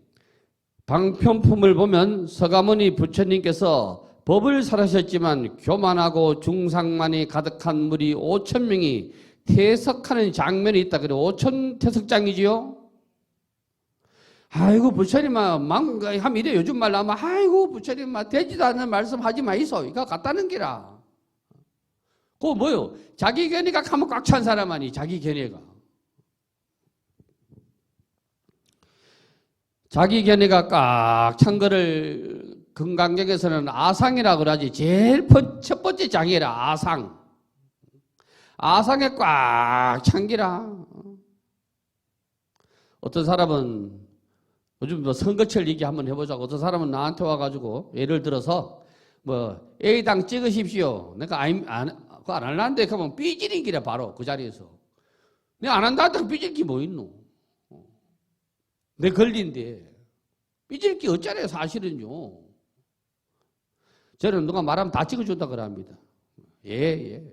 방편품을 보면 서가모니 부처님께서 법을 설하셨지만 교만하고 중상만이 가득한 무리 5,000명이 퇴석하는 장면이 있다. 그래 5,000퇴석장이지요. 아이고 부처님아 하면 이래 요즘 말로 하면 아이고 부처님아 되지도 않는 말씀 하지 마이소. 이거 같다는 기라. 그거 뭐요? 자기 견해가 가면 꽉 찬 사람 아니 자기 견해가. 자기 견해가 꽉 찬 거를 금강경에서는 아상이라고 그러지. 제일 첫 번째 장애라 아상. 아상에 꽉 찬 기라. 어떤 사람은 요즘 뭐 선거철 얘기 한번 해보자고. 어떤 사람은 나한테 와가지고 예를 들어서 뭐 A당 찍으십시오. 내가 그거 안 할란데 그러면 삐지는 기라 바로 그 자리에서. 내가 안 한다고 삐질 게 뭐 있노? 내 권리인데 삐질 게 어쩌래요 사실은요. 저는 누가 말하면 다 찍어준다 그럽니다. 예.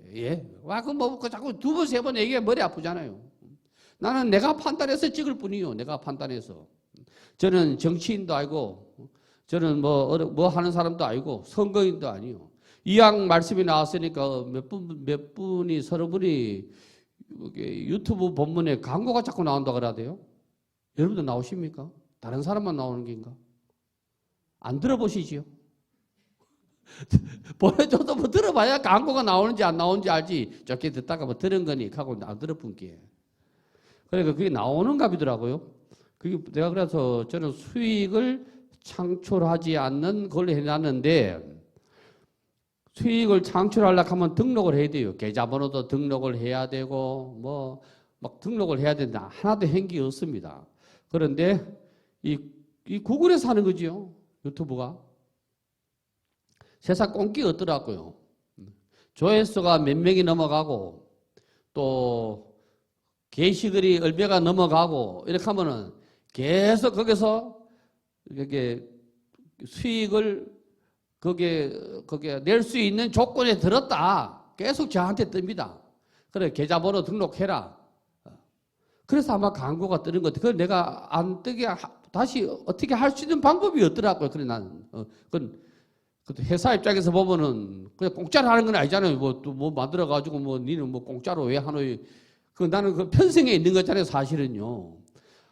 와, 그 뭐 자꾸 두 번 세 번 얘기해 머리 아프잖아요. 나는 내가 판단해서 찍을 뿐이요. 내가 판단해서. 저는 정치인도 아니고, 저는 뭐 하는 사람도 아니고, 선거인도 아니요. 이왕 말씀이 나왔으니까 몇 분이, 서너 분이 유튜브 본문에 광고가 자꾸 나온다 그러대요. 여러분도 나오십니까? 다른 사람만 나오는 게인가? 안 들어보시지요? 보여줘도 뭐 들어봐야 광고가 나오는지 안 나오는지 알지. 좋게 듣다가 뭐 들은 거니 하고 안 들어본 게. 그러니까 그게 나오는 값이더라고요. 그게 내가 그래서 저는 수익을 창출하지 않는 걸 해놨는데 수익을 창출하려고 하면 등록을 해야 돼요. 계좌번호도 등록을 해야 되고 뭐 막 등록을 해야 된다. 하나도 행기 없습니다. 그런데 이 구글에서 하는 거지요. 유튜브가. 세상 꽁끼 없더라고요. 조회수가 몇 명이 넘어가고 또 게시글이 얼마가 넘어가고 이렇게 하면은 계속 거기서 이렇게 수익을 거기에 낼 수 있는 조건에 들었다. 계속 저한테 뜹니다. 그래 계좌번호 등록해라. 그래서 아마 광고가 뜨는 것 같아요. 그걸 내가 안 뜨게 다시 어떻게 할 수 있는 방법이 없더라고요. 그래 나는 그건 회사 입장에서 보면은 그냥 공짜로 하는 건 아니잖아요. 뭐 또 뭐 만들어 가지고 뭐 니는 뭐 공짜로 왜 하노? 그 나는 그 편성에 있는 거잖아요. 사실은요.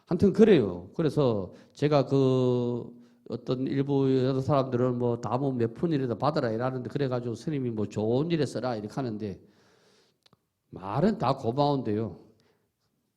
하여튼 그래요. 그래서 제가 그 어떤 일부 여러 사람들은 뭐 다뭐 몇 푼이라도 받아라 이러는데 그래가지고 스님이 뭐 좋은 일에 써라 이렇게 하는데 말은 다 고마운데요.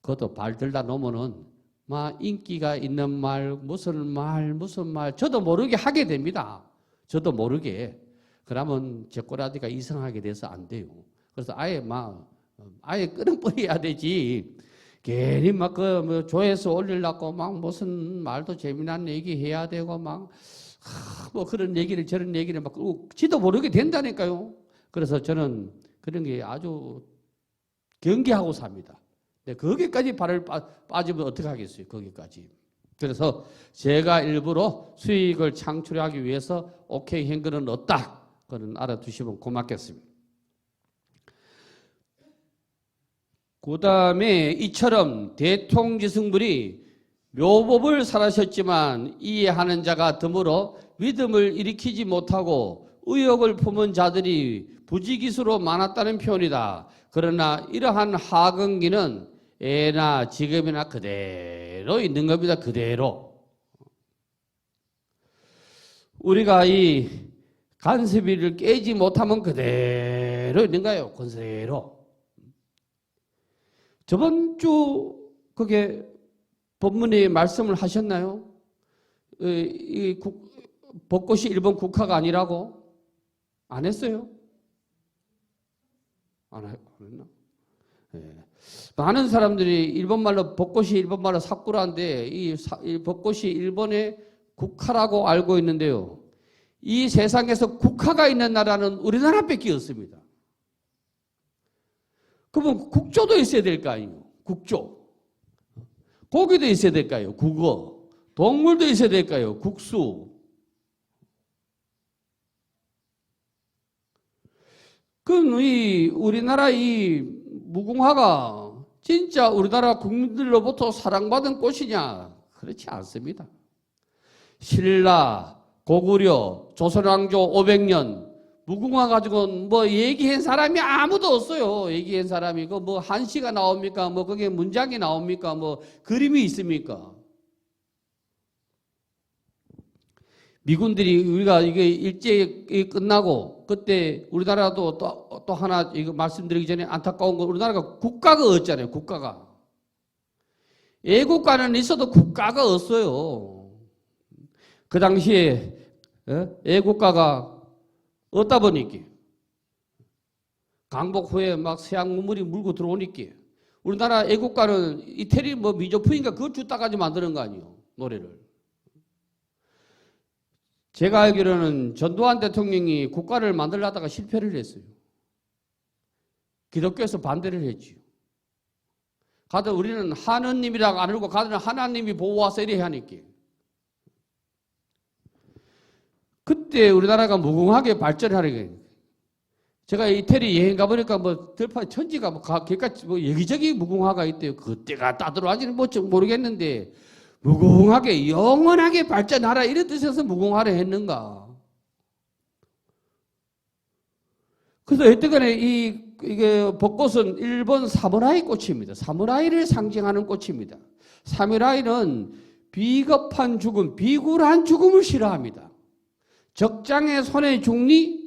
그것도 발 들다 놓으면은 막 인기가 있는 말 무슨 말 저도 모르게 하게 됩니다. 저도 모르게. 그러면 제 꼬라지가 이상하게 돼서 안 돼요. 그래서 아예 끄덕거려야 되지. 괜히 막 뭐 조회수 올리려고 막 무슨 말도 재미난 얘기 해야 되고 막 뭐 그런 얘기를 저런 얘기를 막 지도 모르게 된다니까요. 그래서 저는 그런 게 아주 경계하고 삽니다. 근데 거기까지 발을 빠지면 어떻게 하겠어요? 거기까지. 그래서 제가 일부러 수익을 창출하기 위해서 오케이 행거는 없다. 그건 알아두시면 고맙겠습니다. 그 다음에 이처럼 대통지승불이 묘법을 설하셨지만 이해하는 자가 드물어 믿음을 일으키지 못하고 의욕을 품은 자들이 부지기수로 많았다는 표현이다. 그러나 이러한 하근기는 예나 지금이나 그대로 있는 겁니다. 그대로. 우리가 이 간섭이를 깨지 못하면 그대로 있는 거예요. 그대로. 저번 주 그게 법문에 말씀을 하셨나요? 벚꽃이 일본 국화가 아니라고? 안 했어요? 안 했나? 네. 많은 사람들이 일본말로 벚꽃이 일본말로 사쿠라인데 이 벚꽃이 일본의 국화라고 알고 있는데요. 이 세상에서 국화가 있는 나라는 우리나라밖에 없습니다. 그러면 국조도 있어야 될 거 아니에요. 국조. 고기도 있어야 될까요? 국어. 동물도 있어야 될까요? 국수. 그럼 우리나라 이 무궁화가 진짜 우리나라 국민들로부터 사랑받은 꽃이냐? 그렇지 않습니다. 신라, 고구려, 조선왕조 500년 무궁화 가지고는 뭐 얘기한 사람이 아무도 없어요. 얘기한 사람이 뭐 한시가 나옵니까? 뭐 그게 문장이 나옵니까? 뭐 그림이 있습니까? 미군들이 우리가 이게 일제히 끝나고 그때 우리나라도 또 하나 이거 말씀드리기 전에 안타까운 건 우리나라가 국가가 없잖아요. 국가가. 애국가는 있어도 국가가 없어요. 그 당시에 애국가가 없다 보니까 강복 후에 막 서양 문물이 물고 들어오니까 우리나라 애국가는 이태리 뭐 미조프인가 그걸 주다까지 만드는 거 아니에요. 노래를. 제가 알기로는 전두환 대통령이 국가를 만들려다가 실패를 했어요. 기독교에서 반대를 했지요. 가도 우리는 하느님이라고 안 하고 가도 하나님이 보호하서 이래 하니까. 그때 우리나라가 무궁하게 발전하려고. 제가 이태리 여행 가보니까 뭐 들판 천지가 뭐 개같이 뭐 여기저기 무궁화가 있대요. 그때가 따들어가지는 뭐 모르겠는데 무궁하게 영원하게 발전하라 이런 뜻에서 무궁화를 했는가. 그래서 여태간에 이게 벚꽃은 일본 사무라이 꽃입니다. 사무라이를 상징하는 꽃입니다. 사무라이는 비겁한 죽음, 비굴한 죽음을 싫어합니다. 적장의 손에 죽니?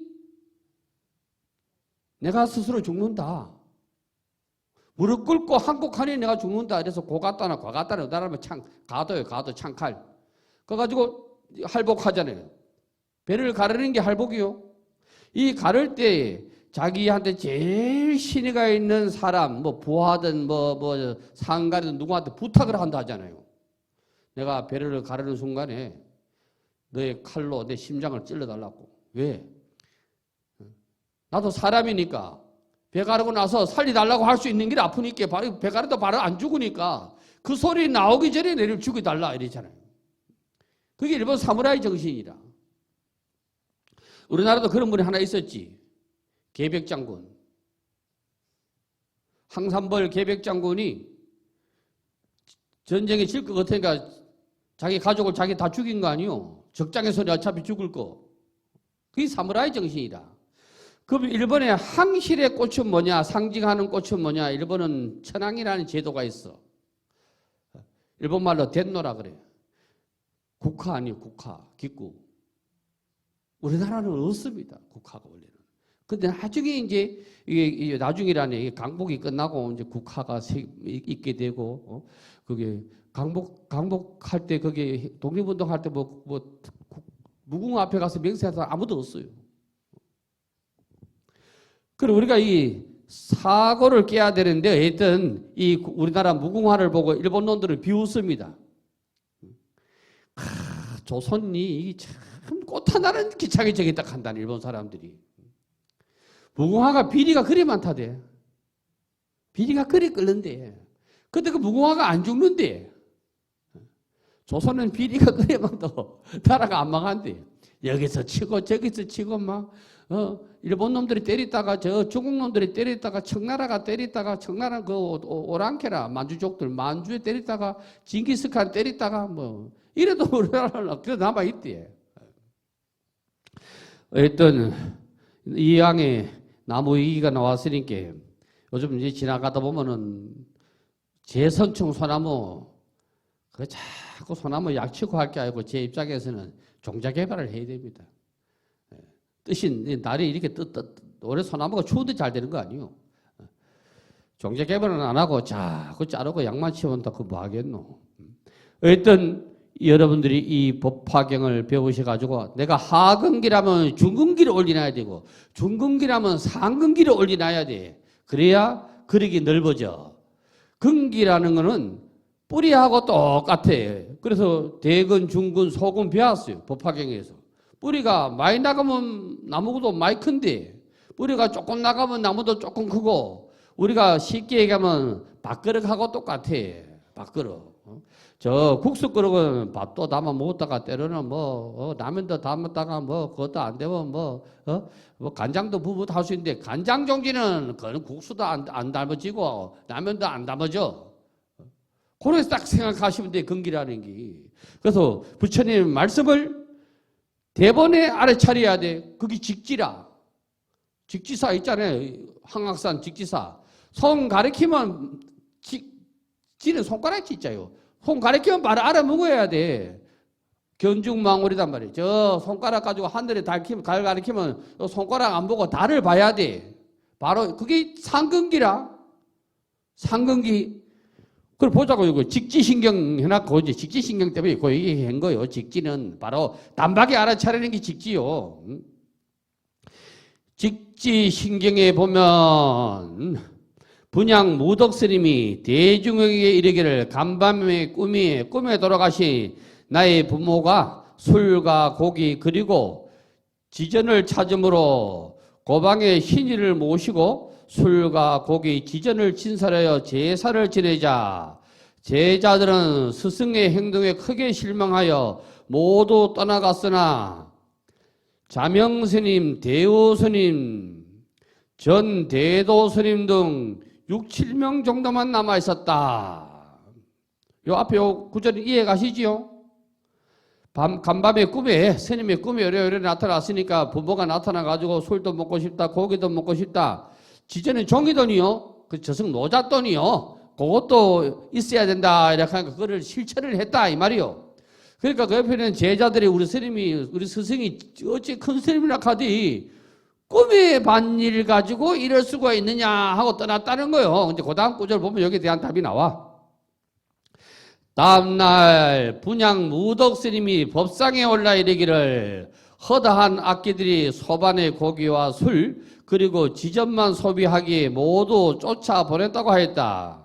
내가 스스로 죽는다. 무릎 꿇고 한국하니 내가 죽는다. 그래서 고가따나 과가따나 나라면 가도요. 가도 창칼. 그거 가지고 할복하잖아요. 배를 가르는 게 할복이요. 이 가를 때 자기한테 제일 신의가 있는 사람, 뭐 부하든 뭐 상가든 누구한테 부탁을 한다 하잖아요. 내가 배를 가르는 순간에 너의 칼로 내 심장을 찔러달라고. 왜? 나도 사람이니까 배 가르고 나서 살리달라고 할 수 있는 길 아프니까 배 가르도 바로 안 죽으니까 그 소리 나오기 전에 내를 죽여달라 이러잖아요. 그게 일본 사무라이 정신이라. 우리나라도 그런 분이 하나 있었지. 계백장군. 항산벌 계백장군이 전쟁에 질 것 같으니까 자기 가족을 자기 다 죽인 거 아니요. 적장에서는 어차피 죽을 거. 그게 사무라이 정신이다. 그럼 일본의 항실의 꽃은 뭐냐? 상징하는 꽃은 뭐냐? 일본은 천황이라는 제도가 있어. 일본 말로 덴노라 그래. 국화 아니요, 국화, 기구. 우리나라는 없습니다. 국화가 원래는. 근데 나중에 이게 나중이라니 이게 강복이 끝나고 이제 국화가 있게 되고 그게 강복할 때 그게 독립운동할 때 무궁화 앞에 가서 맹세하다 아무도 없어요. 그럼 우리가 이 사고를 깨야 되는데 하여튼 이 우리나라 무궁화를 보고 일본 놈들을 비웃습니다. 조선이 참 꽃 하나는 기차게 저기 딱 한다는 일본 사람들이. 무궁화가 비리가 그리 많다대. 비리가 그리 끓는데. 근데 그 무궁화가 안 죽는데. 조선은 비리가 그리 많다고 나라가 안 망한대. 여기서 치고 저기서 치고 막 일본 놈들이 때리다가 저 중국 놈들이 때리다가 청나라가 때리다가 청나라 그 오랑캐라 만주족들 만주에 때리다가 징기스칸 때리다가 뭐 이래도 우리나라는 그래도 남아있대. 어쨌든 이양에 나무 위기가 나왔으니까 요즘 이제 지나가다 보면은 제선충 소나무 그 자꾸 소나무 약치고 할 게 아니고 제 입장에서는 종자 개발을 해야 됩니다. 뜻이 날이 이렇게 올해 소나무가 추운데 잘 되는 거 아니에요. 종자 개발은 안 하고 자꾸 자르고 약만 치운다 그 뭐 하겠노. 어쨌든 여러분들이 이 법화경을 배우셔가지고 내가 하근기라면 중근기를 올려놔야 되고 중근기라면 상근기를 올려놔야 돼. 그래야 그릇이 넓어져. 근기라는 거는 뿌리하고 똑같아. 그래서 대근, 중근, 소근 배웠어요. 법화경에서. 뿌리가 많이 나가면 나무도 많이 큰데 뿌리가 조금 나가면 나무도 조금 크고 우리가 쉽게 얘기하면 밥그릇하고 똑같아. 밥그릇. 저 국수 그릇은 밥도 담아 먹었다가 때로는 라면도 담았다가 그것도 안 되면 간장도 부부 할 수 있는데 간장 종지는 그건 국수도 안 담아지고 라면도 안 담아져. 그래서 딱 생각하시면 돼. 근기라는 게. 그래서 부처님 말씀을 대본에 알아차려야 돼. 그게 직지라. 직지사 있잖아요. 항악산 직지사. 손 가리키면 지는 손가락 짓자요. 손 가리키면 바로 알아먹어야 돼. 견중망울이단 말이에요. 저 손가락 가지고 하늘에 달 가리키면 손가락 안 보고 달을 봐야 돼. 바로 그게 상근기라. 상근기. 그걸 보자고 이거 직지신경 해놨고 이제 직지신경 때문에 이거 얘기한 거예요. 직지는 바로 단박에 알아차리는 게 직지요. 직지신경에 보면 분양 무덕 스님이 대중에게 이르기를 간밤에 꿈에 돌아가신 나의 부모가 술과 고기 그리고 지전을 찾음으로 고방에 신이를 모시고 술과 고기 지전을 진설하여 제사를 지내자. 제자들은 스승의 행동에 크게 실망하여 모두 떠나갔으나 자명스님, 대우스님, 전대도스님 등 6, 7명 정도만 남아 있었다. 요 앞에 요 구절 이해 가시지요? 간밤에 꿈에 스님의 꿈에 요래 나타났으니까 부모가 나타나가지고 술도 먹고 싶다, 고기도 먹고 싶다. 지전에 종이돈이요, 그 저승 노잣돈이요, 그것도 있어야 된다. 이렇게 하니까 그거를 실천을 했다 이 말이요. 그러니까 그 옆에는 제자들이 우리 스승이 어찌 큰 스님이라 하디 꿈에 반일 가지고 이럴 수가 있느냐 하고 떠났다는 거예요. 근데 그 다음 구절 보면 여기에 대한 답이 나와. 다음날 분양 무덕 스님이 법상에 올라 이르기를 허다한 악기들이 소반의 고기와 술 그리고 지전만 소비하기에 모두 쫓아보냈다고 하였다.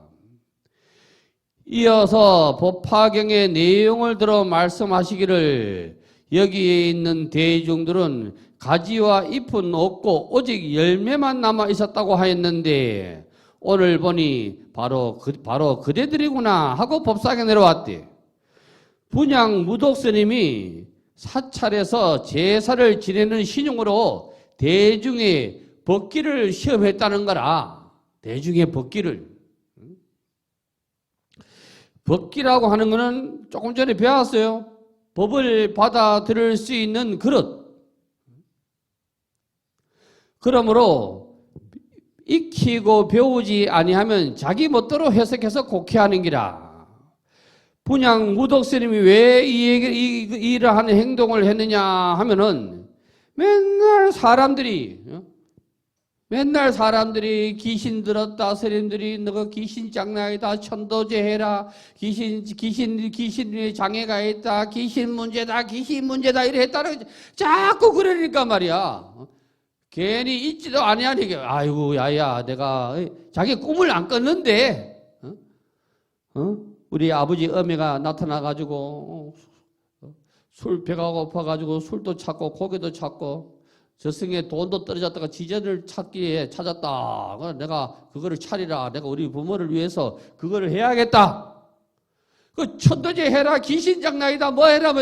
이어서 법화경의 내용을 들어 말씀하시기를 여기에 있는 대중들은 가지와 잎은 없고 오직 열매만 남아 있었다고 하였는데 오늘 보니 바로 그대들이구나 하고 법상에 내려왔대. 분양 무덕 스님이 사찰에서 제사를 지내는 신용으로 대중의 법기를 시험했다는 거라. 대중의 법기를. 법기라고 하는 것은 조금 전에 배웠어요. 법을 받아들일 수 있는 그릇. 그러므로 익히고 배우지 아니하면 자기 멋대로 해석해서 곡해하는 기라. 분양 무덕 스님이 왜 이러한 행동을 했느냐 하면은 맨날 사람들이 귀신 들었다, 스님들이 너가 귀신 장난이다, 천도제해라, 귀신의 장애가 있다, 귀신 문제다 이래 했다는 자꾸 그러니까 말이야. 괜히 있지도 아니하니까 아이고 야야 내가 자기 꿈을 안 꿨는데 우리 아버지 어미가 나타나가지고 술 배가 고파가지고 술도 찾고 고기도 찾고 저승에 돈도 떨어졌다가 지전을 찾았다. 내가 그거를 차리라. 내가 우리 부모를 위해서 그거를 해야겠다. 그 천도제 해라, 귀신장난이다, 뭐 해라,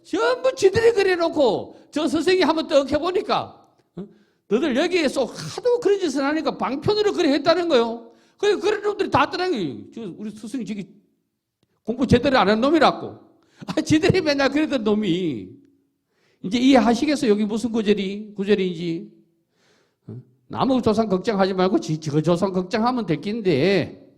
전부 지들이 그래놓고 저 스승이 한번 떡 해보니까 너들 여기에 쏙 하도 그런 짓을 하니까 방편으로 그래 했다는 거요. 그런 놈들이 다 떠나는 거예요. 우리 스승이 저기 공부 제대로 안 한 놈이라고. 지들이 맨날 그랬던 놈이. 이제 이해하시겠어요? 여기 무슨 구절인지. 남의 조상 걱정하지 말고 저 조상 걱정하면 됐긴데.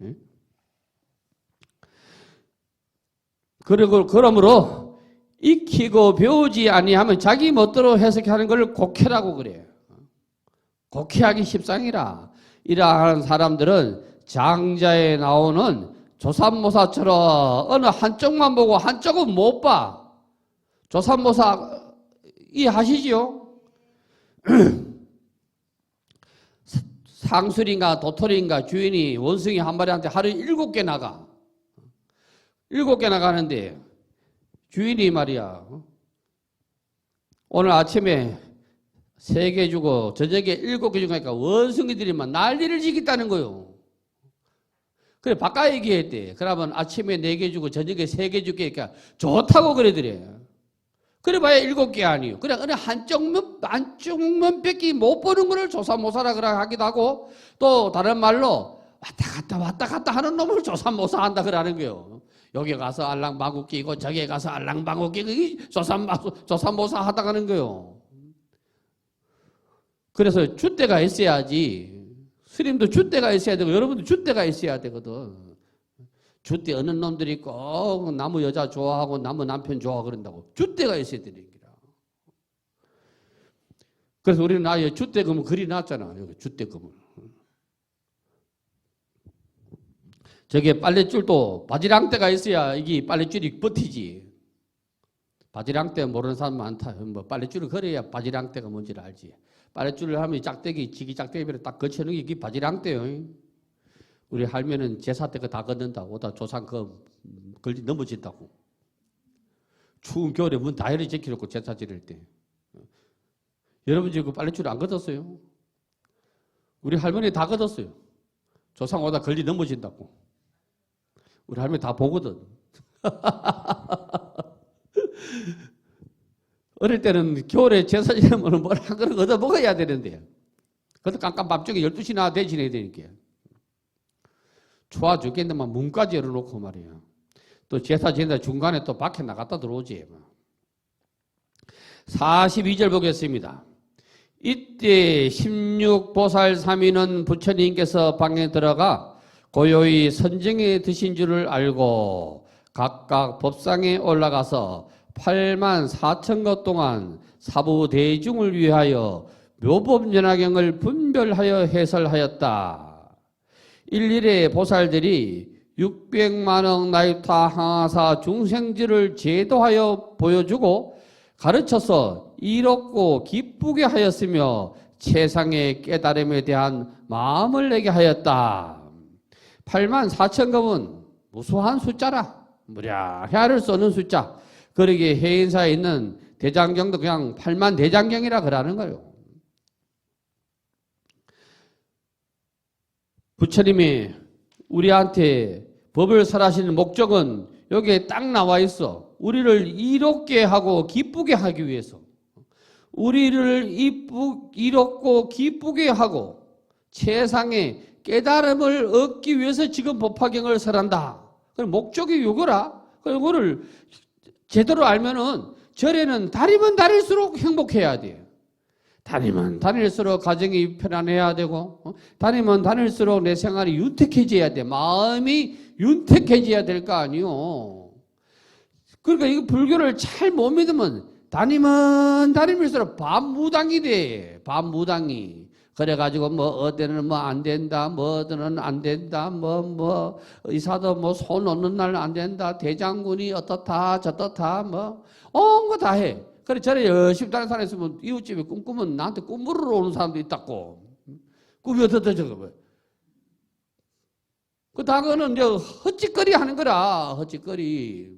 그러므로 익히고 배우지 아니하면 자기 멋대로 해석하는 걸 곡해라고 그래요. 곡해하기 십상이라. 이러한 사람들은 장자에 나오는 조삼모사처럼 어느 한쪽만 보고 한쪽은 못 봐. 조삼모사 이해하시죠? 상술인가 도토리인가 주인이 원숭이 한 마리한테 하루에 7개 나가. 7개 나가는데 주인이 말이야. 오늘 아침에 3개 주고 저녁에 7개 주니까 원숭이들이만 난리를 지겠다는 거요. 그래 바꿔 얘기했대. 그러면 아침에 4개 주고 저녁에 3개 줄게. 그러니까 좋다고 그러더래. 그래 봐야 7개 아니요. 그래 한쪽면 뺏기 못 보는 거를 조사모사라 그래 하기도 하고 또 다른 말로 왔다 갔다 하는 놈을 조사모사 한다 그러는 거예요. 여기 가서 알랑방구 끼고 저기 가서 알랑방구 끼고 조사모사 하다 가는 거예요. 그래서 줏대가 있어야지. 스님도 줏대가 있어야 되고 여러분도 줏대가 있어야 되거든. 줏대 어느 놈들이 꼭 나무 여자 좋아하고 나무 남편 좋아하고 그런다고. 줏대가 있어야 되는 거라. 그래서 우리는 아예 줏대금을 그려놨잖아. 여기 줏대금을. 저게 빨랫줄도 바지랑대가 있어야 이게 빨랫줄이 버티지. 바지랑대 모르는 사람 많다. 뭐 빨랫줄을 그려야 바지랑대가 뭔지를 알지. 빨랫줄을 하면 지기 짝대기로 딱 거쳐놓은 게 이게 바지랑대요. 우리 할매는 제사 때 다 걷는다고. 오다 조상 넘어진다고. 추운 겨울에 문 다 열이 제켜놓고 제사 지낼 때. 여러분 지금 빨랫줄 안 걷었어요? 우리 할머니 다 걷었어요. 조상 오다 걸리 넘어진다고. 우리 할머니 다 보거든. 어릴 때는 겨울에 제사 지내면 뭘 한 그릇 얻어 먹어야 되는데. 그것도 깜깜밤중에 12시나 대신해야 되니까. 추워 죽겠는데만 문까지 열어놓고 말이야. 또 제사 지내다 중간에 또 밖에 나갔다 들어오지. 42절 보겠습니다. 이때 16보살 3인은 부처님께서 방에 들어가 고요히 선정에 드신 줄을 알고 각각 법상에 올라가서 8만 4천 것 동안 사부 대중을 위하여 묘법연화경을 분별하여 해설하였다. 일일의 보살들이 600만억 나이타 항하사 중생지를 제도하여 보여주고 가르쳐서 이롭고 기쁘게 하였으며 세상의 깨달음에 대한 마음을 내게 하였다. 8만 4천 검은 무수한 숫자라. 무려 해를 쏘는 숫자. 그러기에 해인사에 있는 대장경도 그냥 8만 대장경이라 그러는 거예요. 부처님이 우리한테 법을 설하시는 목적은 여기에 딱 나와 있어. 우리를 이롭게 하고 기쁘게 하기 위해서. 우리를 이롭고 기쁘게 하고 세상에 깨달음을 얻기 위해서 지금 법화경을 설한다. 그 목적이 요거라. 요거를 제대로 알면은 절에는 다니면 다닐수록 행복해야 돼요. 다니면 다닐수록 가정이 편안해야 되고, 다니면 다닐수록 내 생활이 윤택해져야 돼. 마음이 윤택해져야 될 거 아니요. 그러니까 이거 불교를 잘 못 믿으면 다니면 다니면서 반무당이 돼. 반무당이. 그래가지고 뭐 어디는 뭐 안 된다, 뭐 어디는 안 된다, 뭐 의사도 뭐 손 놓는 날 안 된다, 대장군이 어떻다 저떻다 뭐 온 거 다 해. 그래 저래 열심히 다니는 사람 있으면 이웃집에 꿈꾸면 나한테 꿈 물으러 오는 사람도 있다고. 꿈이 어떻다 저거 뭐. 그 다그는 이제 헛짓거리 하는 거라. 헛짓거리.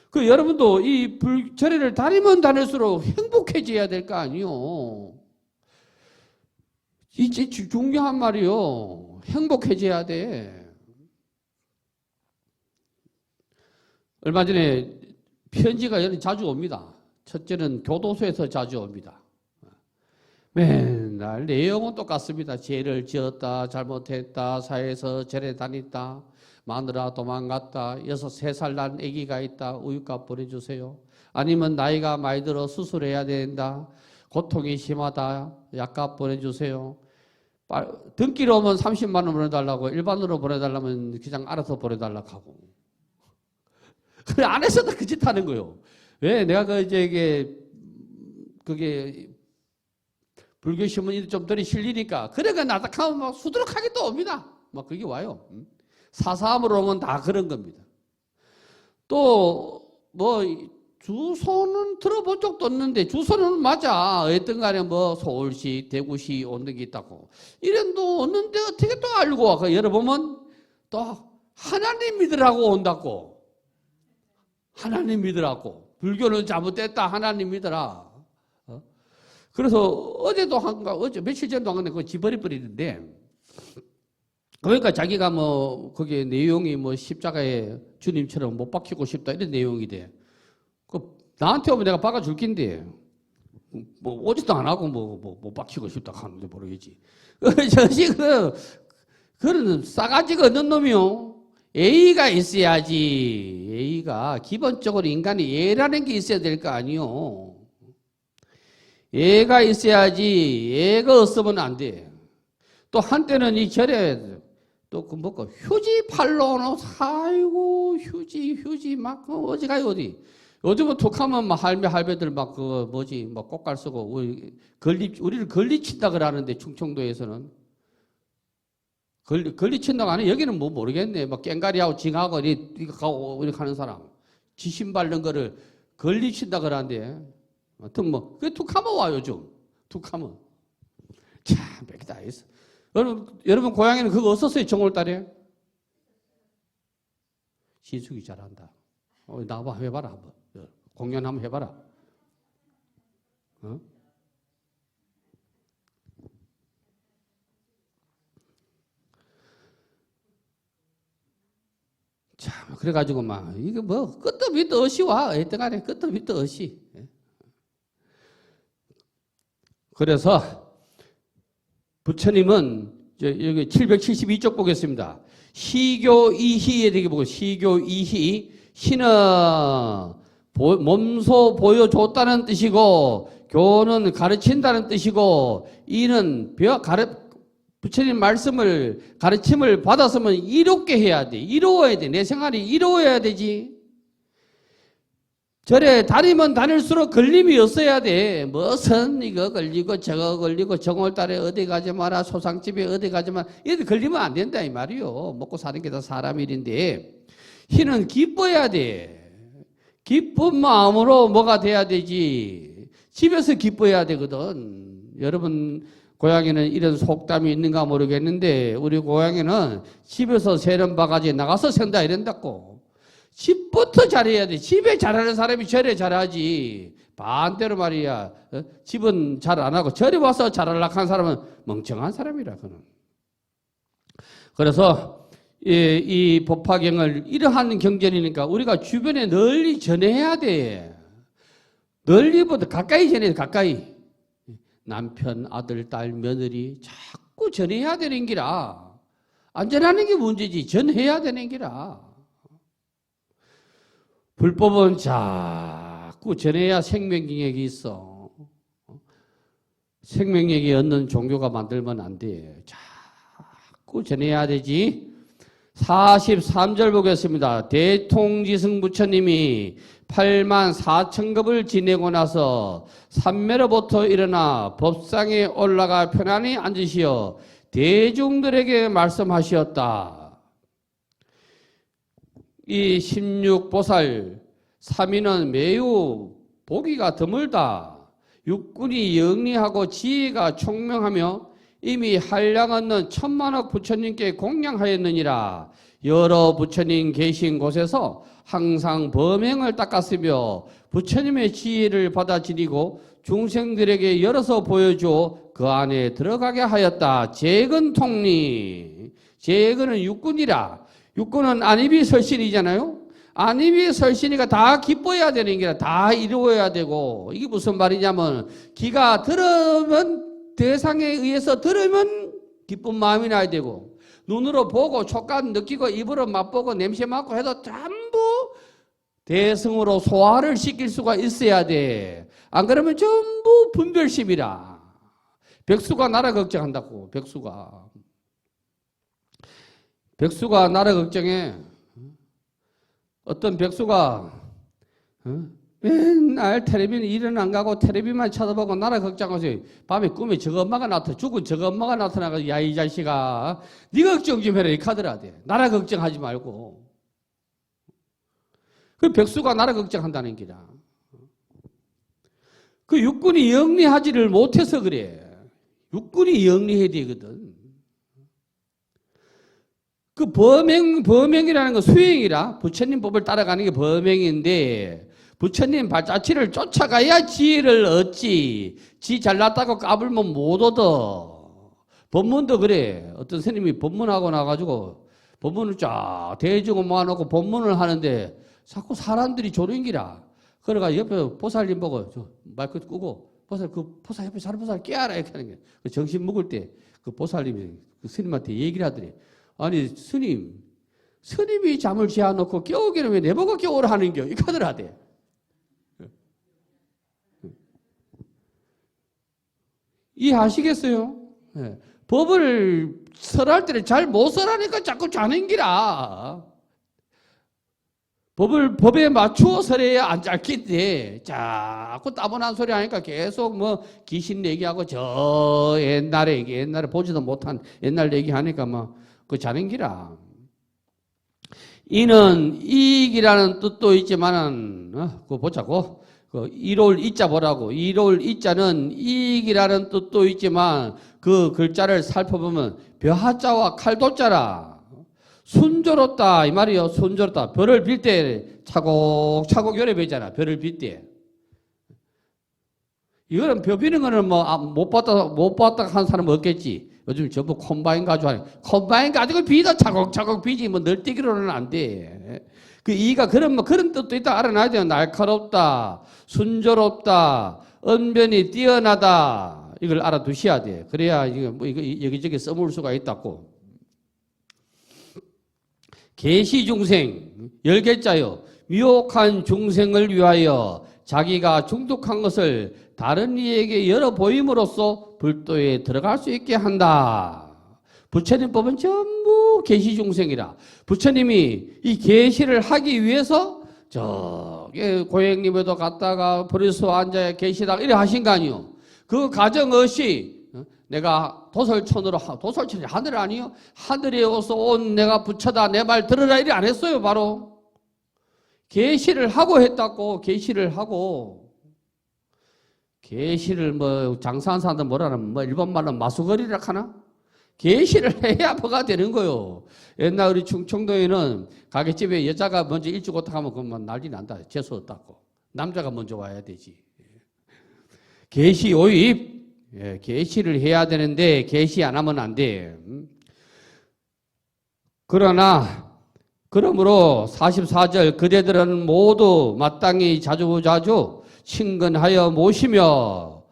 그 여러분도 이 절에를 다니면 다닐수록 행복해져야 될 거 아니요. 이 중요한 말이요. 행복해져야 돼. 얼마 전에 편지가 자주 옵니다. 첫째는 교도소에서 자주 옵니다. 맨날 내용은 똑같습니다. 죄를 지었다, 잘못했다, 사회에서 절에 다녔다, 마누라 도망갔다, 3살 난 아기가 있다, 우유값 보내주세요. 아니면 나이가 많이 들어 수술해야 된다, 고통이 심하다, 약값 보내주세요. 등기로 오면 30만 원 보내달라고, 일반으로 보내달라면 그냥 알아서 보내달라고 하고. 그래, 안에서도 그 짓 하는 거요. 왜? 내가 그게 불교 신문이 좀 덜 실리니까. 그래가 나닥하면 막 수두룩하게 또 옵니다. 막 그게 와요. 사사함으로 오면 다 그런 겁니다. 또, 뭐, 주소는 들어본 적도 없는데, 주소는 맞아. 어떤 간에 뭐, 서울시, 대구시 오는 게 있다고. 이런도 없는데 어떻게 또 알고 와. 그 열어보면 또 하나님 믿으라고 온다고. 하나님 믿으라고. 불교는 잘못됐다. 하나님 믿으라. 그래서 어제도 어제 며칠 전도 한 건데 그거 지버려버리는데, 그러니까 자기가 뭐 거기에 내용이 뭐 십자가에 주님처럼 못 박히고 싶다 이런 내용이 돼. 그 나한테 오면 내가 박아줄 낀데 뭐 오지도 안 하고 뭐 못 박히고 싶다 하는데 모르겠지. 그런 싸가지가 없는 놈이요. 예의가 있어야지. 예의가 기본적으로 인간이 예라는 게 있어야 될 거 아니요. 예가 있어야지. 예가 없으면 안 돼. 또 한때는 이 절에 또 그 뭐고 휴지 팔러 오노. 아이고 휴지 막 어디 가요 어디. 요즘은 툭하면 막 할배들 막 그 뭐지 막 꽃갈 쓰고 우리를 걸리친다 그러는데 충청도에서는 걸리친다고 하네. 여기는 뭐 모르겠네. 막 깽가리하고 징하고 이렇게 하는 사람 지신 바른 거를 걸리친다 그러는데. 하여튼 뭐, 그게 툭하면 와요, 요즘. 툭하면. 참, 몇개 다 있어. 여러분, 고향에는 그거 없었어요, 정월달에? 시숙이 잘한다. 나와봐, 해봐라, 한번. 공연 한번 해봐라. 어? 참, 그래가지고 막, 이게 뭐, 끝도 밑도 없이 와. 어떤 간에 끝도 밑도 없이. 그래서 부처님은 여기 772쪽 보겠습니다. 시교 이희에 되게 보고 시교 이희 희는 몸소 보여줬다는 뜻이고 교는 가르친다는 뜻이고 이는 부처님 말씀을 가르침을 받았으면 이롭게 해야 돼. 이로워야 돼. 내 생활이 이로워야 되지. 절에 다니면 다닐수록 걸림이 없어야 돼. 무슨 이거 걸리고 저거 걸리고 정월달에 어디 가지 마라, 소상집에 어디 가지 마라. 이렇게 걸리면 안 된다 이 말이요. 먹고 사는 게 다 사람 일인데 희는 기뻐야 돼. 기쁜 마음으로 뭐가 돼야 되지. 집에서 기뻐야 되거든. 여러분 고향에는 이런 속담이 있는가 모르겠는데 우리 고향에는 집에서 새는 바가지 나가서 샌다 이런다고. 집부터 잘해야 돼. 집에 잘하는 사람이 절에 잘하지. 반대로 말이야. 집은 잘 안 하고 절에 와서 잘하려고 하는 사람은 멍청한 사람이라. 그는. 그래서 이 법화경을 이러한 경전이니까 우리가 주변에 널리 전해야 돼. 널리보다 가까이 전해야 돼. 가까이. 남편, 아들, 딸, 며느리 자꾸 전해야 되는 기라. 안 전하는 게 문제지. 전해야 되는 기라. 불법은 자꾸 전해야 생명력이 있어. 생명력이 얻는 종교가 만들면 안 돼. 자꾸 전해야 되지. 43절 보겠습니다. 대통지승 부처님이 8만 4천급을 지내고 나서 삼매로부터 일어나 법상에 올라가 편안히 앉으시어 대중들에게 말씀하시었다. 이 16보살 3위는 매우 보기가 드물다. 육군이 영리하고 지혜가 총명하며 이미 한량 얻는 천만억 부처님께 공양하였느니라. 여러 부처님 계신 곳에서 항상 범행을 닦았으며 부처님의 지혜를 받아 지니고 중생들에게 열어서 보여줘 그 안에 들어가게 하였다. 재근통리. 재근은 육군이라. 육군은 안입이 설신이잖아요. 안입이 설신이가 다 기뻐야 되는 게 다 이루어야 되고, 이게 무슨 말이냐면 기가 들으면 대상에 의해서 들으면 기쁜 마음이 나야 되고, 눈으로 보고 촉감 느끼고 입으로 맛보고 냄새 맡고 해도 전부 대승으로 소화를 시킬 수가 있어야 돼. 안 그러면 전부 분별심이라. 백수가 나라 걱정한다고. 백수가 나라 걱정해. 어떤 백수가 맨날 텔레비는 일은 안 가고 텔레비만 쳐다보고 나라 걱정하고 밤에 꿈에 저거 엄마가 나타나, 죽은 저거 엄마가 나타나가지고 야 이 자식아 네 걱정 좀 해라 이 카드라 돼. 나라 걱정하지 말고. 그 백수가 나라 걱정한다는 기라. 그 육군이 영리하지를 못해서 그래. 육군이 영리해야 되거든. 그 범행이라는 건 수행이라. 부처님 법을 따라가는 게 범행인데, 부처님 발자취를 쫓아가야 지혜를 얻지. 지 잘났다고 까불면 못 얻어. 법문도 그래. 어떤 스님이 법문하고 나가지고 법문을 쫙 대중을 모아놓고 법문을 하는데 자꾸 사람들이 조롱기라. 그러가 옆에 보살님 보고 저 마이크 끄고 보살 그 보살 옆에 사람 보살 깨알아 이렇게 하는 게. 그 정신 먹을 때 그 보살님이 그 스님한테 얘기를 하더니, 아니 스님이 잠을 재워놓고 깨우기는 왜 내보고 깨우라 하는겨? 이 카드를 하대. 이해하시겠어요? 네. 법을 설할 때는 잘 못 설하니까 자꾸 자는기라. 법에 맞추어 설해야 안 짧겠대. 자꾸 따분한 소리 하니까 계속 뭐 귀신 얘기하고 저 옛날에 보지도 못한 옛날 얘기하니까 뭐 그 자는기라. 이는 이익이라는 뜻도 있지만은 그거 보자고. 그 이로울 이자 보라고. 이로울 이자는 이익이라는 뜻도 있지만 그 글자를 살펴보면 벼하자와 칼도자라. 순조롭다 이 말이요. 순조롭다. 벼를 빌 때 차곡차곡 열에 베잖아. 벼를 빌 때. 이거는 벼 비는 거는 뭐 못 봤다 하는 사람은 없겠지. 요즘 전부 콤바인 가지고 하네. 콤바인 가지고 비도 차곡차곡 비지 뭐 널뛰기로는 안 돼. 그 이가 그런 뜻도 있다 알아놔야 돼요. 날카롭다, 순조롭다, 언변이 뛰어나다 이걸 알아두셔야 돼. 그래야 이거 여기저기 써먹을 수가 있다고. 계시 중생 10개자요. 미혹한 중생을 위하여 자기가 중독한 것을 다른 이에게 열어 보임으로써 불도에 들어갈 수 있게 한다. 부처님 법은 전부 계시 중생이라. 부처님이 이 계시를 하기 위해서 저기 고행님에도 갔다가 버리서 앉아야 계시다 이래 하신 거 아니요. 그 가정 없이 내가 도솔천이 하늘 아니요? 하늘에 어서 온 내가 부처다 내 말 들으라 이래 안 했어요. 바로 계시를 하고 했다고. 계시를 하고. 계시를 뭐 장사한 사람들 뭐라는 뭐 일본 말로 마수거리라 하나? 계시를 해야 뭐가 되는 거요. 옛날 우리 충청도에는 가게집에 여자가 먼저 일찍 오다 하면 그만 난리 난다. 재수 없다고. 남자가 먼저 와야 되지. 계시 오입. 예, 계시를 해야 되는데 계시 안 하면 안 돼. 그러므로 44절 그대들은 모두 마땅히 자주자주 친근하여 모시며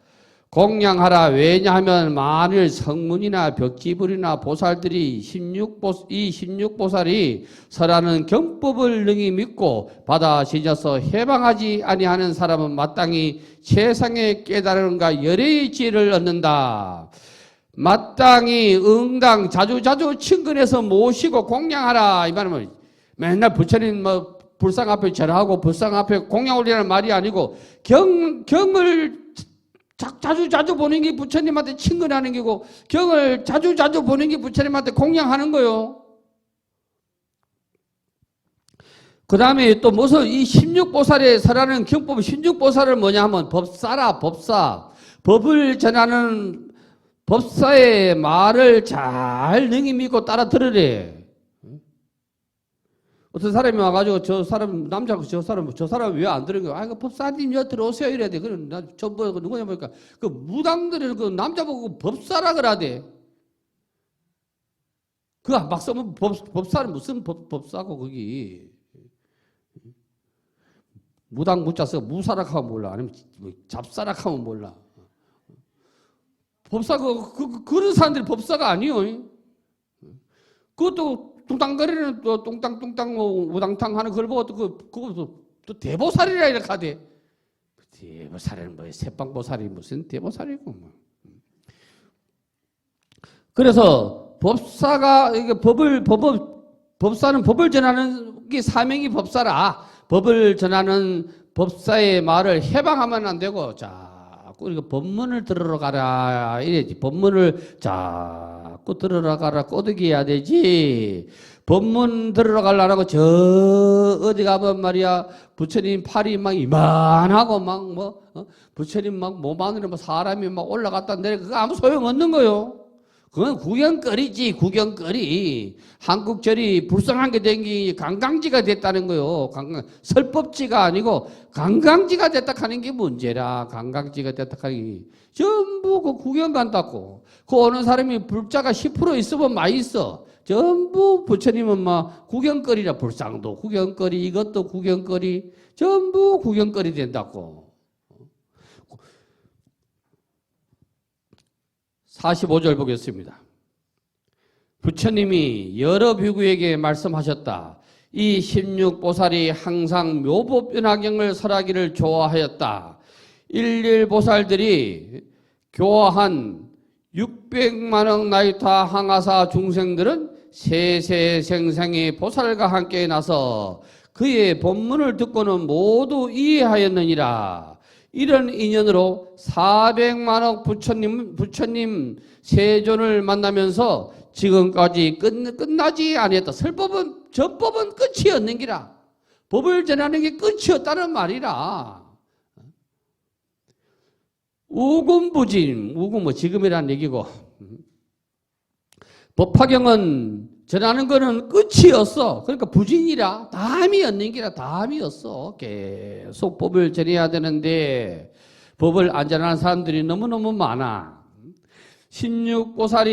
공양하라. 왜냐하면 만일 성문이나 벽지불이나 보살들이 이 16보살이 설하는 경법을 능히 믿고 받아 지녀서 해방하지 아니하는 사람은 마땅히 세상에 깨달음과 열애의 지혜를 얻는다. 마땅히 응당 자주자주 친근해서 모시고 공양하라. 이 말은 맨날 부처님 불상 앞에 절하고 불상 앞에 공양 올리라는 말이 아니고 경을 자주 보는 게 부처님한테 친근하는 게고 경을 자주 보는 게 부처님한테 공양하는 거요. 그 다음에 또 무슨 이 16보살에 설하는 경법 16보살은 뭐냐 하면 법사라. 법사. 법을 전하는 법사의 말을 잘 능히 믿고 따라 들으래. 어떤 사람이 와가지고 저 사람 남자고 저 사람 왜 안 들은 거야? 그 법사님 여 들어오세요 이래야 돼. 그럼 나 전부 누구냐 보니까 그 무당들이 그 남자 보고 법사라 그러대. 그거 막 쓰면 법사는 무슨 법사고 거기 무당 무자 써 무사락하면 몰라. 아니면 잡사락하면 몰라. 법사 그런 사람들이 법사가 아니요. 그것도 뚱땅거리는 또 뚱땅뚱땅 우당탕 하는 걸 보고 그것도 또 대보살이라 이렇게 하대. 대보살은 뭐 새빵보살이 무슨 대보살이고 뭐. 그래서 법사가 이게 법사는 법을 전하는 게 사명이 법사라. 법을 전하는 법사의 말을 해방하면 안 되고 자꾸 이거 법문을 들으러 가라 이래지. 법문을 자꾸 들으러 가라 꼬드기해야 되지. 법문 들으러 가려고 저 어디 가면 말이야 부처님 팔이 막 이만하고 막 부처님 막 몸 안으로 뭐 사람이 막 올라갔다 내려 그거 아무 소용 없는 거요. 그건 구경거리지 구경거리. 한국절이 불쌍한 게 된 게 관광지가 됐다는 거요. 설법지가 아니고 관광지가 됐다 하는 게 문제라. 관광지가 됐다 하는 게 전부 그 구경 간다고. 그 오는 사람이 불자가 10% 있으면 많이 있어. 전부 부처님은 막 구경거리라. 불상도 구경거리 이것도 구경거리 전부 구경거리 된다고. 45절 보겠습니다. 부처님이 여러 비구에게 말씀하셨다. 이 16보살이 항상 묘법변화경을 설하기를 좋아하였다. 일일보살들이 교화한 600만억 나이타 항아사 중생들은 세세생생의 보살과 함께 나서 그의 법문을 듣고는 모두 이해하였느니라. 이런 인연으로 400만억 부처님 세존을 만나면서 지금까지 끝나지 아니었다. 전법은 끝이 없는 기라. 법을 전하는 게 끝이 없다는 말이라. 우금부진, 우금 뭐 지금이라는 얘기고 법화경은 전하는 거는 끝이 없어. 그러니까 부진이라 다음이 없는 기라. 다음이 없어. 계속 법을 전해야 되는데 법을 안 전하는 사람들이 너무너무 많아. 16보살이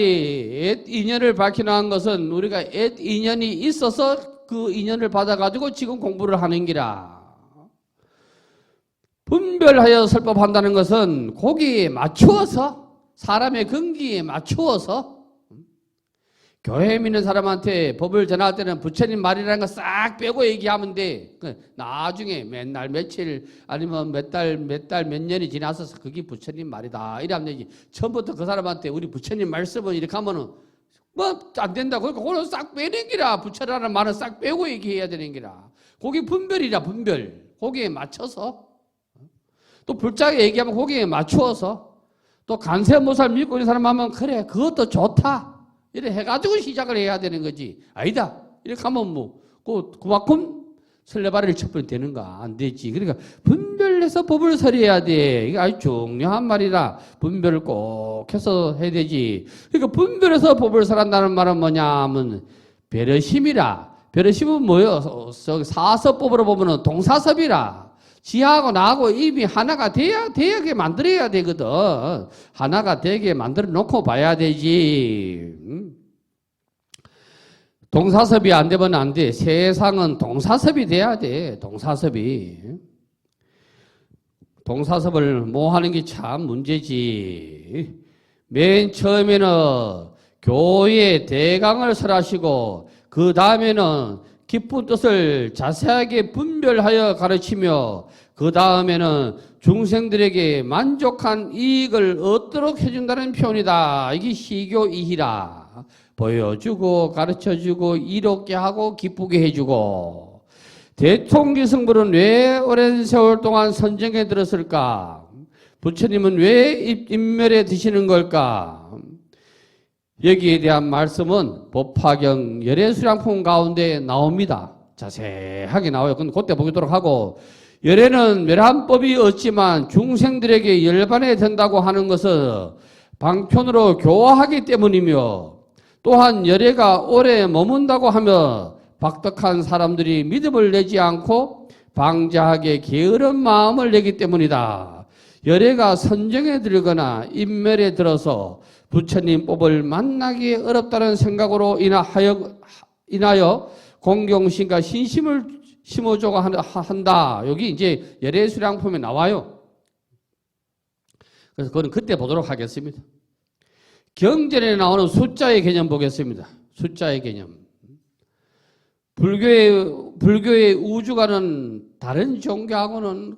엣 인연을 밝혀놓은 것은 우리가 엣 인연이 있어서 그 인연을 받아가지고 지금 공부를 하는 기라. 분별하여 설법한다는 것은 거기에 맞추어서 사람의 근기에 맞추어서 교회 믿는 사람한테 법을 전할 때는 부처님 말이라는 거 싹 빼고 얘기하면 돼. 나중에 맨날 며칠 아니면 몇 달 몇 년이 지나서 그게 부처님 말이다. 이러면 되지. 처음부터 그 사람한테 우리 부처님 말씀은 이렇게 하면은 뭐 안 된다. 그러니까 그걸 싹 빼는 기라. 부처라는 말은 싹 빼고 얘기해야 되는 기라. 거기 분별이라 분별. 거기에 맞춰서 또 불자게 얘기하면 거기에 맞추어서 또 간세모살 믿고 있는 사람 하면 그래 그것도 좋다. 이래 해가지고 시작을 해야 되는 거지. 아니다. 이렇게 하면 뭐, 그만큼 설레발을 쳤으면 되는가? 안 되지. 그러니까 분별해서 법을 설해야 돼. 이게 아주 중요한 말이라 분별을 꼭 해서 해야 되지. 그러니까 분별해서 법을 설한다는 말은 뭐냐 하면 배려심이라. 배려심은 뭐예요? 사서법으로 보면은 동사섭이라. 지하고 나하고 입이 하나가 되게 만들어야 되거든. 하나가 되게 만들어 놓고 봐야 되지. 동사섭이 안 되면 안 돼. 세상은 동사섭이 돼야 돼. 동사섭이. 동사섭을 모하는 게 참 문제지. 맨 처음에는 교회의 대강을 설하시고 그 다음에는 깊은 뜻을 자세하게 분별하여 가르치며 그 다음에는 중생들에게 만족한 이익을 얻도록 해준다는 표현이다. 이게 시교이희라. 보여주고 가르쳐주고 이롭게 하고 기쁘게 해주고. 대통기성불은 왜 오랜 세월 동안 선정에 들었을까? 부처님은 왜 인멸에 드시는 걸까? 여기에 대한 말씀은 법화경 열애수량품 가운데 나옵니다. 자세하게 나와요. 그때 보도록 하고, 열애는 멸한법이 없지만 중생들에게 열반에 된다고 하는 것은 방편으로 교화하기 때문이며, 또한 열애가 오래 머문다고 하며 박덕한 사람들이 믿음을 내지 않고 방자하게 게으른 마음을 내기 때문이다. 열애가 선정에 들거나 인멸에 들어서 부처님 법을 만나기 어렵다는 생각으로 인하여 공경심과 신심을 심어주고 한다. 여기 이제 열애수량품에 나와요. 그래서 그건 그때 보도록 하겠습니다. 경전에 나오는 숫자의 개념 보겠습니다. 숫자의 개념. 불교의 우주가는 다른 종교하고는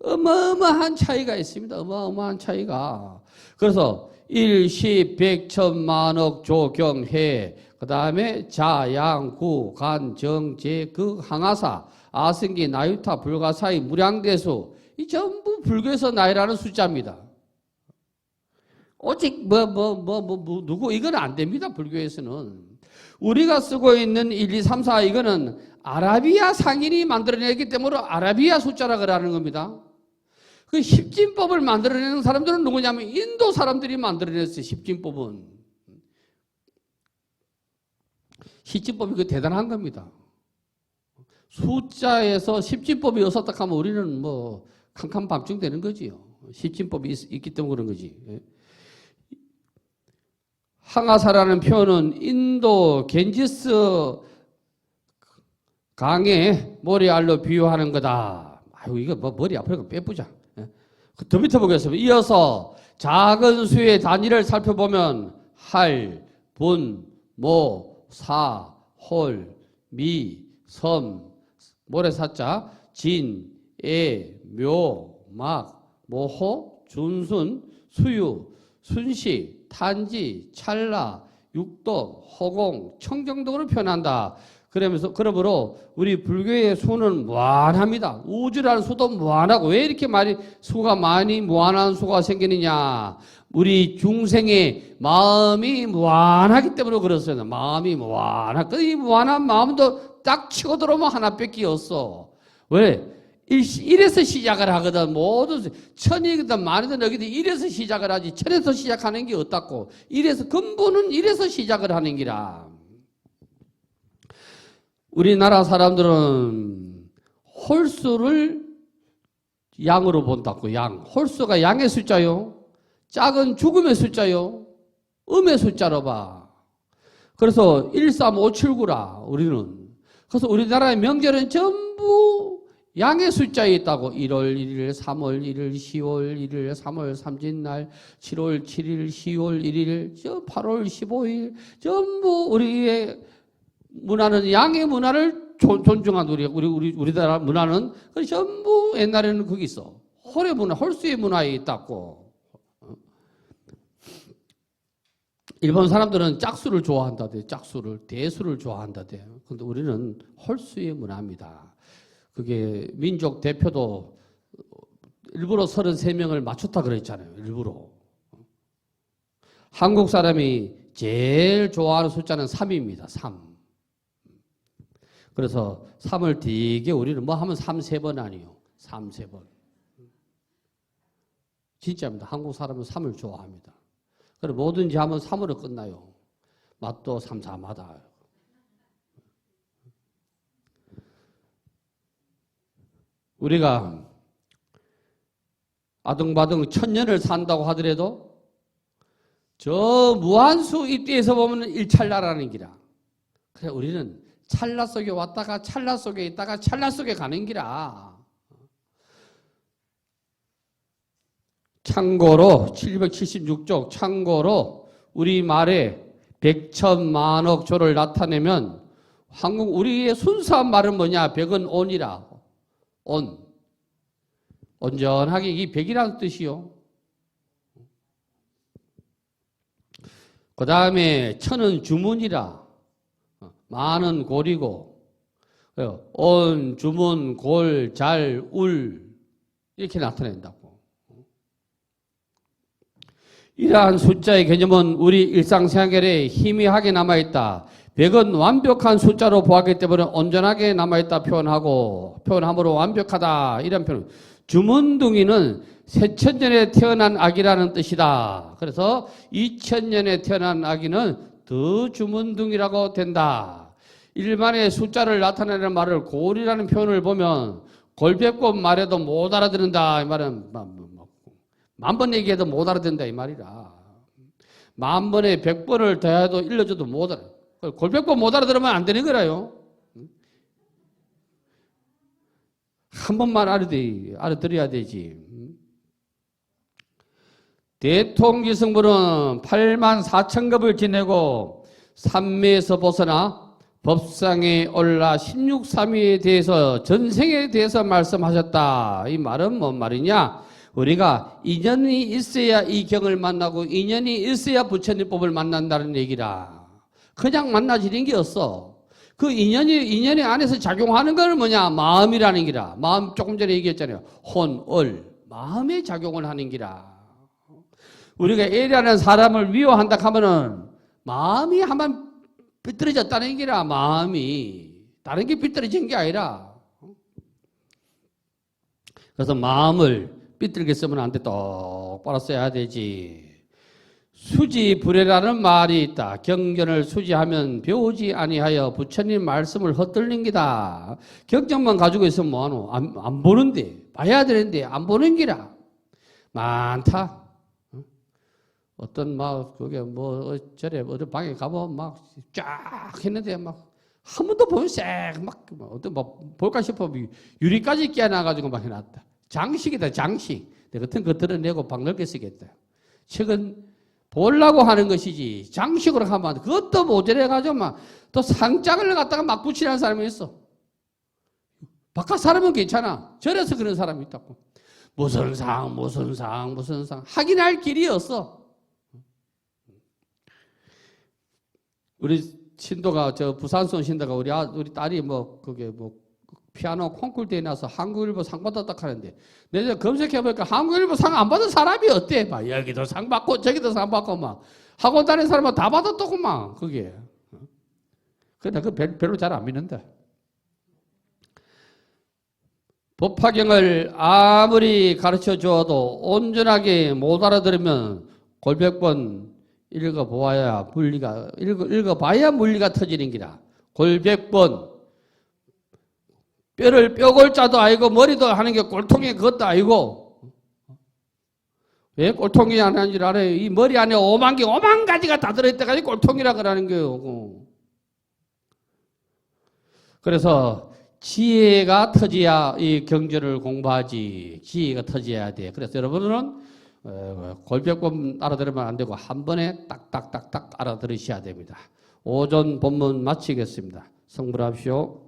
어마어마한 차이가 있습니다. 어마어마한 차이가. 그래서 1, 10, 100, 1000만억, 조, 경, 해, 그 다음에 자, 양, 구, 간, 정, 제, 극, 항아사, 아승기, 나유타, 불가사의, 무량대수, 이 전부 불교에서 나열하는 숫자입니다. 오직 누구 이건 안 됩니다. 불교에서는. 우리가 쓰고 있는 1, 2, 3, 4 이거는 아라비아 상인이 만들어내기 때문에 아라비아 숫자라 그러는 겁니다. 그 십진법을 만들어내는 사람들은 누구냐면 인도 사람들이 만들어냈어요. 십진법은. 십진법이 그 대단한 겁니다. 숫자에서 십진법이 없었다 하면 우리는 뭐 캄캄밤중 되는 거지요. 십진법이 있기 때문에 그런 거지. 항아사라는 표현은 인도 겐지스 강의 모래알로 비유하는 거다. 아유, 이거 뭐 머리 아프니까 빼보자. 더 밑에 보겠습니다. 이어서 작은 수의 단위를 살펴보면 할, 분, 모, 사, 홀, 미, 섬, 모래사자, 진, 애, 묘, 막, 모호, 준순, 수유, 순시, 탄지, 찰나, 육도, 허공, 청정 등으로 표현한다. 그러므로 우리 불교의 수는 무한합니다. 우주라는 수도 무한하고, 왜 이렇게 수가 많이 무한한 수가 생기느냐? 우리 중생의 마음이 무한하기 때문에 그렇습니다. 마음이 무한하고, 이 무한한 마음도 딱 치고 들어오면 하나밖에 없어. 왜? 1에서 시작을 하거든. 모두 천이든 만이든 여기든 1에서 시작을 하지. 천에서 시작하는 게 어떻고. 근본은 1에서 시작을 하는 기라. 우리나라 사람들은 홀수를 양으로 본다고. 양. 홀수가 양의 숫자요. 짝은 죽음의 숫자요. 음의 숫자로 봐. 그래서 13579라 우리는. 그래서 우리나라의 명절은 전부 양의 숫자에 있다고. 1월 1일, 3월 1일, 10월 1일, 3월 삼진날, 7월 7일, 10월 1일, 8월 15일. 전부 우리의 문화는 양의 문화를 존중한 우리나라 문화는 전부 옛날에는 거기 있어. 홀의 문화, 홀수의 문화에 있다고. 일본 사람들은 짝수를 좋아한다대. 짝수를, 대수를 좋아한다대. 그런데 우리는 홀수의 문화입니다. 그게 민족 대표도 일부러 33명을 맞췄다 그랬잖아요. 일부러. 한국 사람이 제일 좋아하는 숫자는 3입니다. 3. 그래서 3을 되게 우리는 뭐 하면 3, 3번 아니요. 3, 3번. 진짜입니다. 한국 사람은 3을 좋아합니다. 그래서 뭐든지 하면 3으로 끝나요. 맛도 3, 4마다. 우리가 아등바등 1000년을 산다고 하더라도 저 무한수 이때에서 보면 일찰나라는 기라. 그래 우리는 찰나 속에 왔다가 찰나 속에 있다가 찰나 속에 가는 기라. 참고로 776쪽 참고로 우리말에 백천만억조를 나타내면 우리의 순수한 말은 뭐냐? 백은 온이라. 온. 온전하게 이 백이라는 뜻이요. 그 다음에 천은 주문이라. 만은 골이고 온, 주문, 골, 잘, 울 이렇게 나타낸다고. 이러한 숫자의 개념은 우리 일상생활에 희미하게 남아있다. 100은 완벽한 숫자로 보았기 때문에 온전하게 남아있다 표현함으로 완벽하다 이런 표현. 주문둥이는 새천년에 태어난 아기라는 뜻이다. 그래서 2000년에 태어난 아기는 더 주문둥이라고 된다. 일반의 숫자를 나타내는 말을 골이라는 표현을 보면 골백번 말해도 못 알아듣는다 이 말은 만 번 얘기해도 못 알아듣는다 이 말이라. 만 번에 100번을 더해도 일러줘도 못 알아. 골백번 못 알아들으면 안 되는 거라요. 한 번만 알아들어야 되지. 대통기성부는 8만 4천 급을 지내고 삼매에서 벗어나 법상에 올라 16삼위에 대해서 전생에 대해서 말씀하셨다. 이 말은 뭔 말이냐? 우리가 인연이 있어야 이 경을 만나고 인연이 있어야 부처님법을 만난다는 얘기라. 그냥 만나지는 게 없어. 그 인연이 안에서 작용하는 건 뭐냐? 마음이라는 기라. 마음 조금 전에 얘기했잖아요. 혼, 을. 마음에 작용을 하는 기라. 우리가 A라는 사람을 미워한다 하면은 마음이 한번 삐뚤어졌다는 기라. 마음이. 다른 게 삐뚤어진 게 아니라. 그래서 마음을 삐뚤게 쓰면 안 돼. 똑바로 써야 되지. 수지불해라는 말이 있다. 경전을 수지하면 배우지 아니하여 부처님 말씀을 헛들린 기다. 경전만 가지고 있으면 뭐하노? 안 보는데. 봐야 되는데 안 보는 기라. 많다. 어떤 그게 저래 어디 방에 가면 쫙 했는데 한 번도 보면 어떤 볼까 싶어 유리까지 깨어나가지고 막 해놨다. 장식이다, 장식. 내 같은 거 드러내고 방 넓게 쓰겠다. 책은 보려고 하는 것이지 장식으로 하면 그것도 모자라가지고 또 상장을 갖다가 막 붙이는 사람이 있어. 바깥 사람은 괜찮아. 절에서 그런 사람이 있다고. 무슨 상 확인할 길이 없어. 우리 신도가 부산성 신도가 우리 딸이 피아노 콩쿨 대회 나서 한국일보 상 받았다 하는데 내가 검색해보니까 한국일보 상 안 받은 사람이 어때? 여기도 상 받고 저기도 상 받고 학원 다니는 사람은 다 받았더구만 그게. 근데 별로 잘 안 믿는다. 법화경을 아무리 가르쳐 주어도 온전하게 못 알아들으면 골백번 읽어봐야 물리가 터지는 기라. 골백번 뼈골자도 아니고 머리도 하는 게 꼴통이 그것도 아니고 왜 꼴통이 안 하는 줄 알아요? 이 머리 안에 5만 가지가 다 들어있다가 꼴통이라 그러는 거예요. 그래서 지혜가 터져야 이 경전을 공부하지. 지혜가 터져야 돼. 그래서 여러분은 골백번 알아들으면 안 되고 한 번에 딱딱딱딱 알아들으셔야 됩니다. 오전 본문 마치겠습니다. 성불합시오.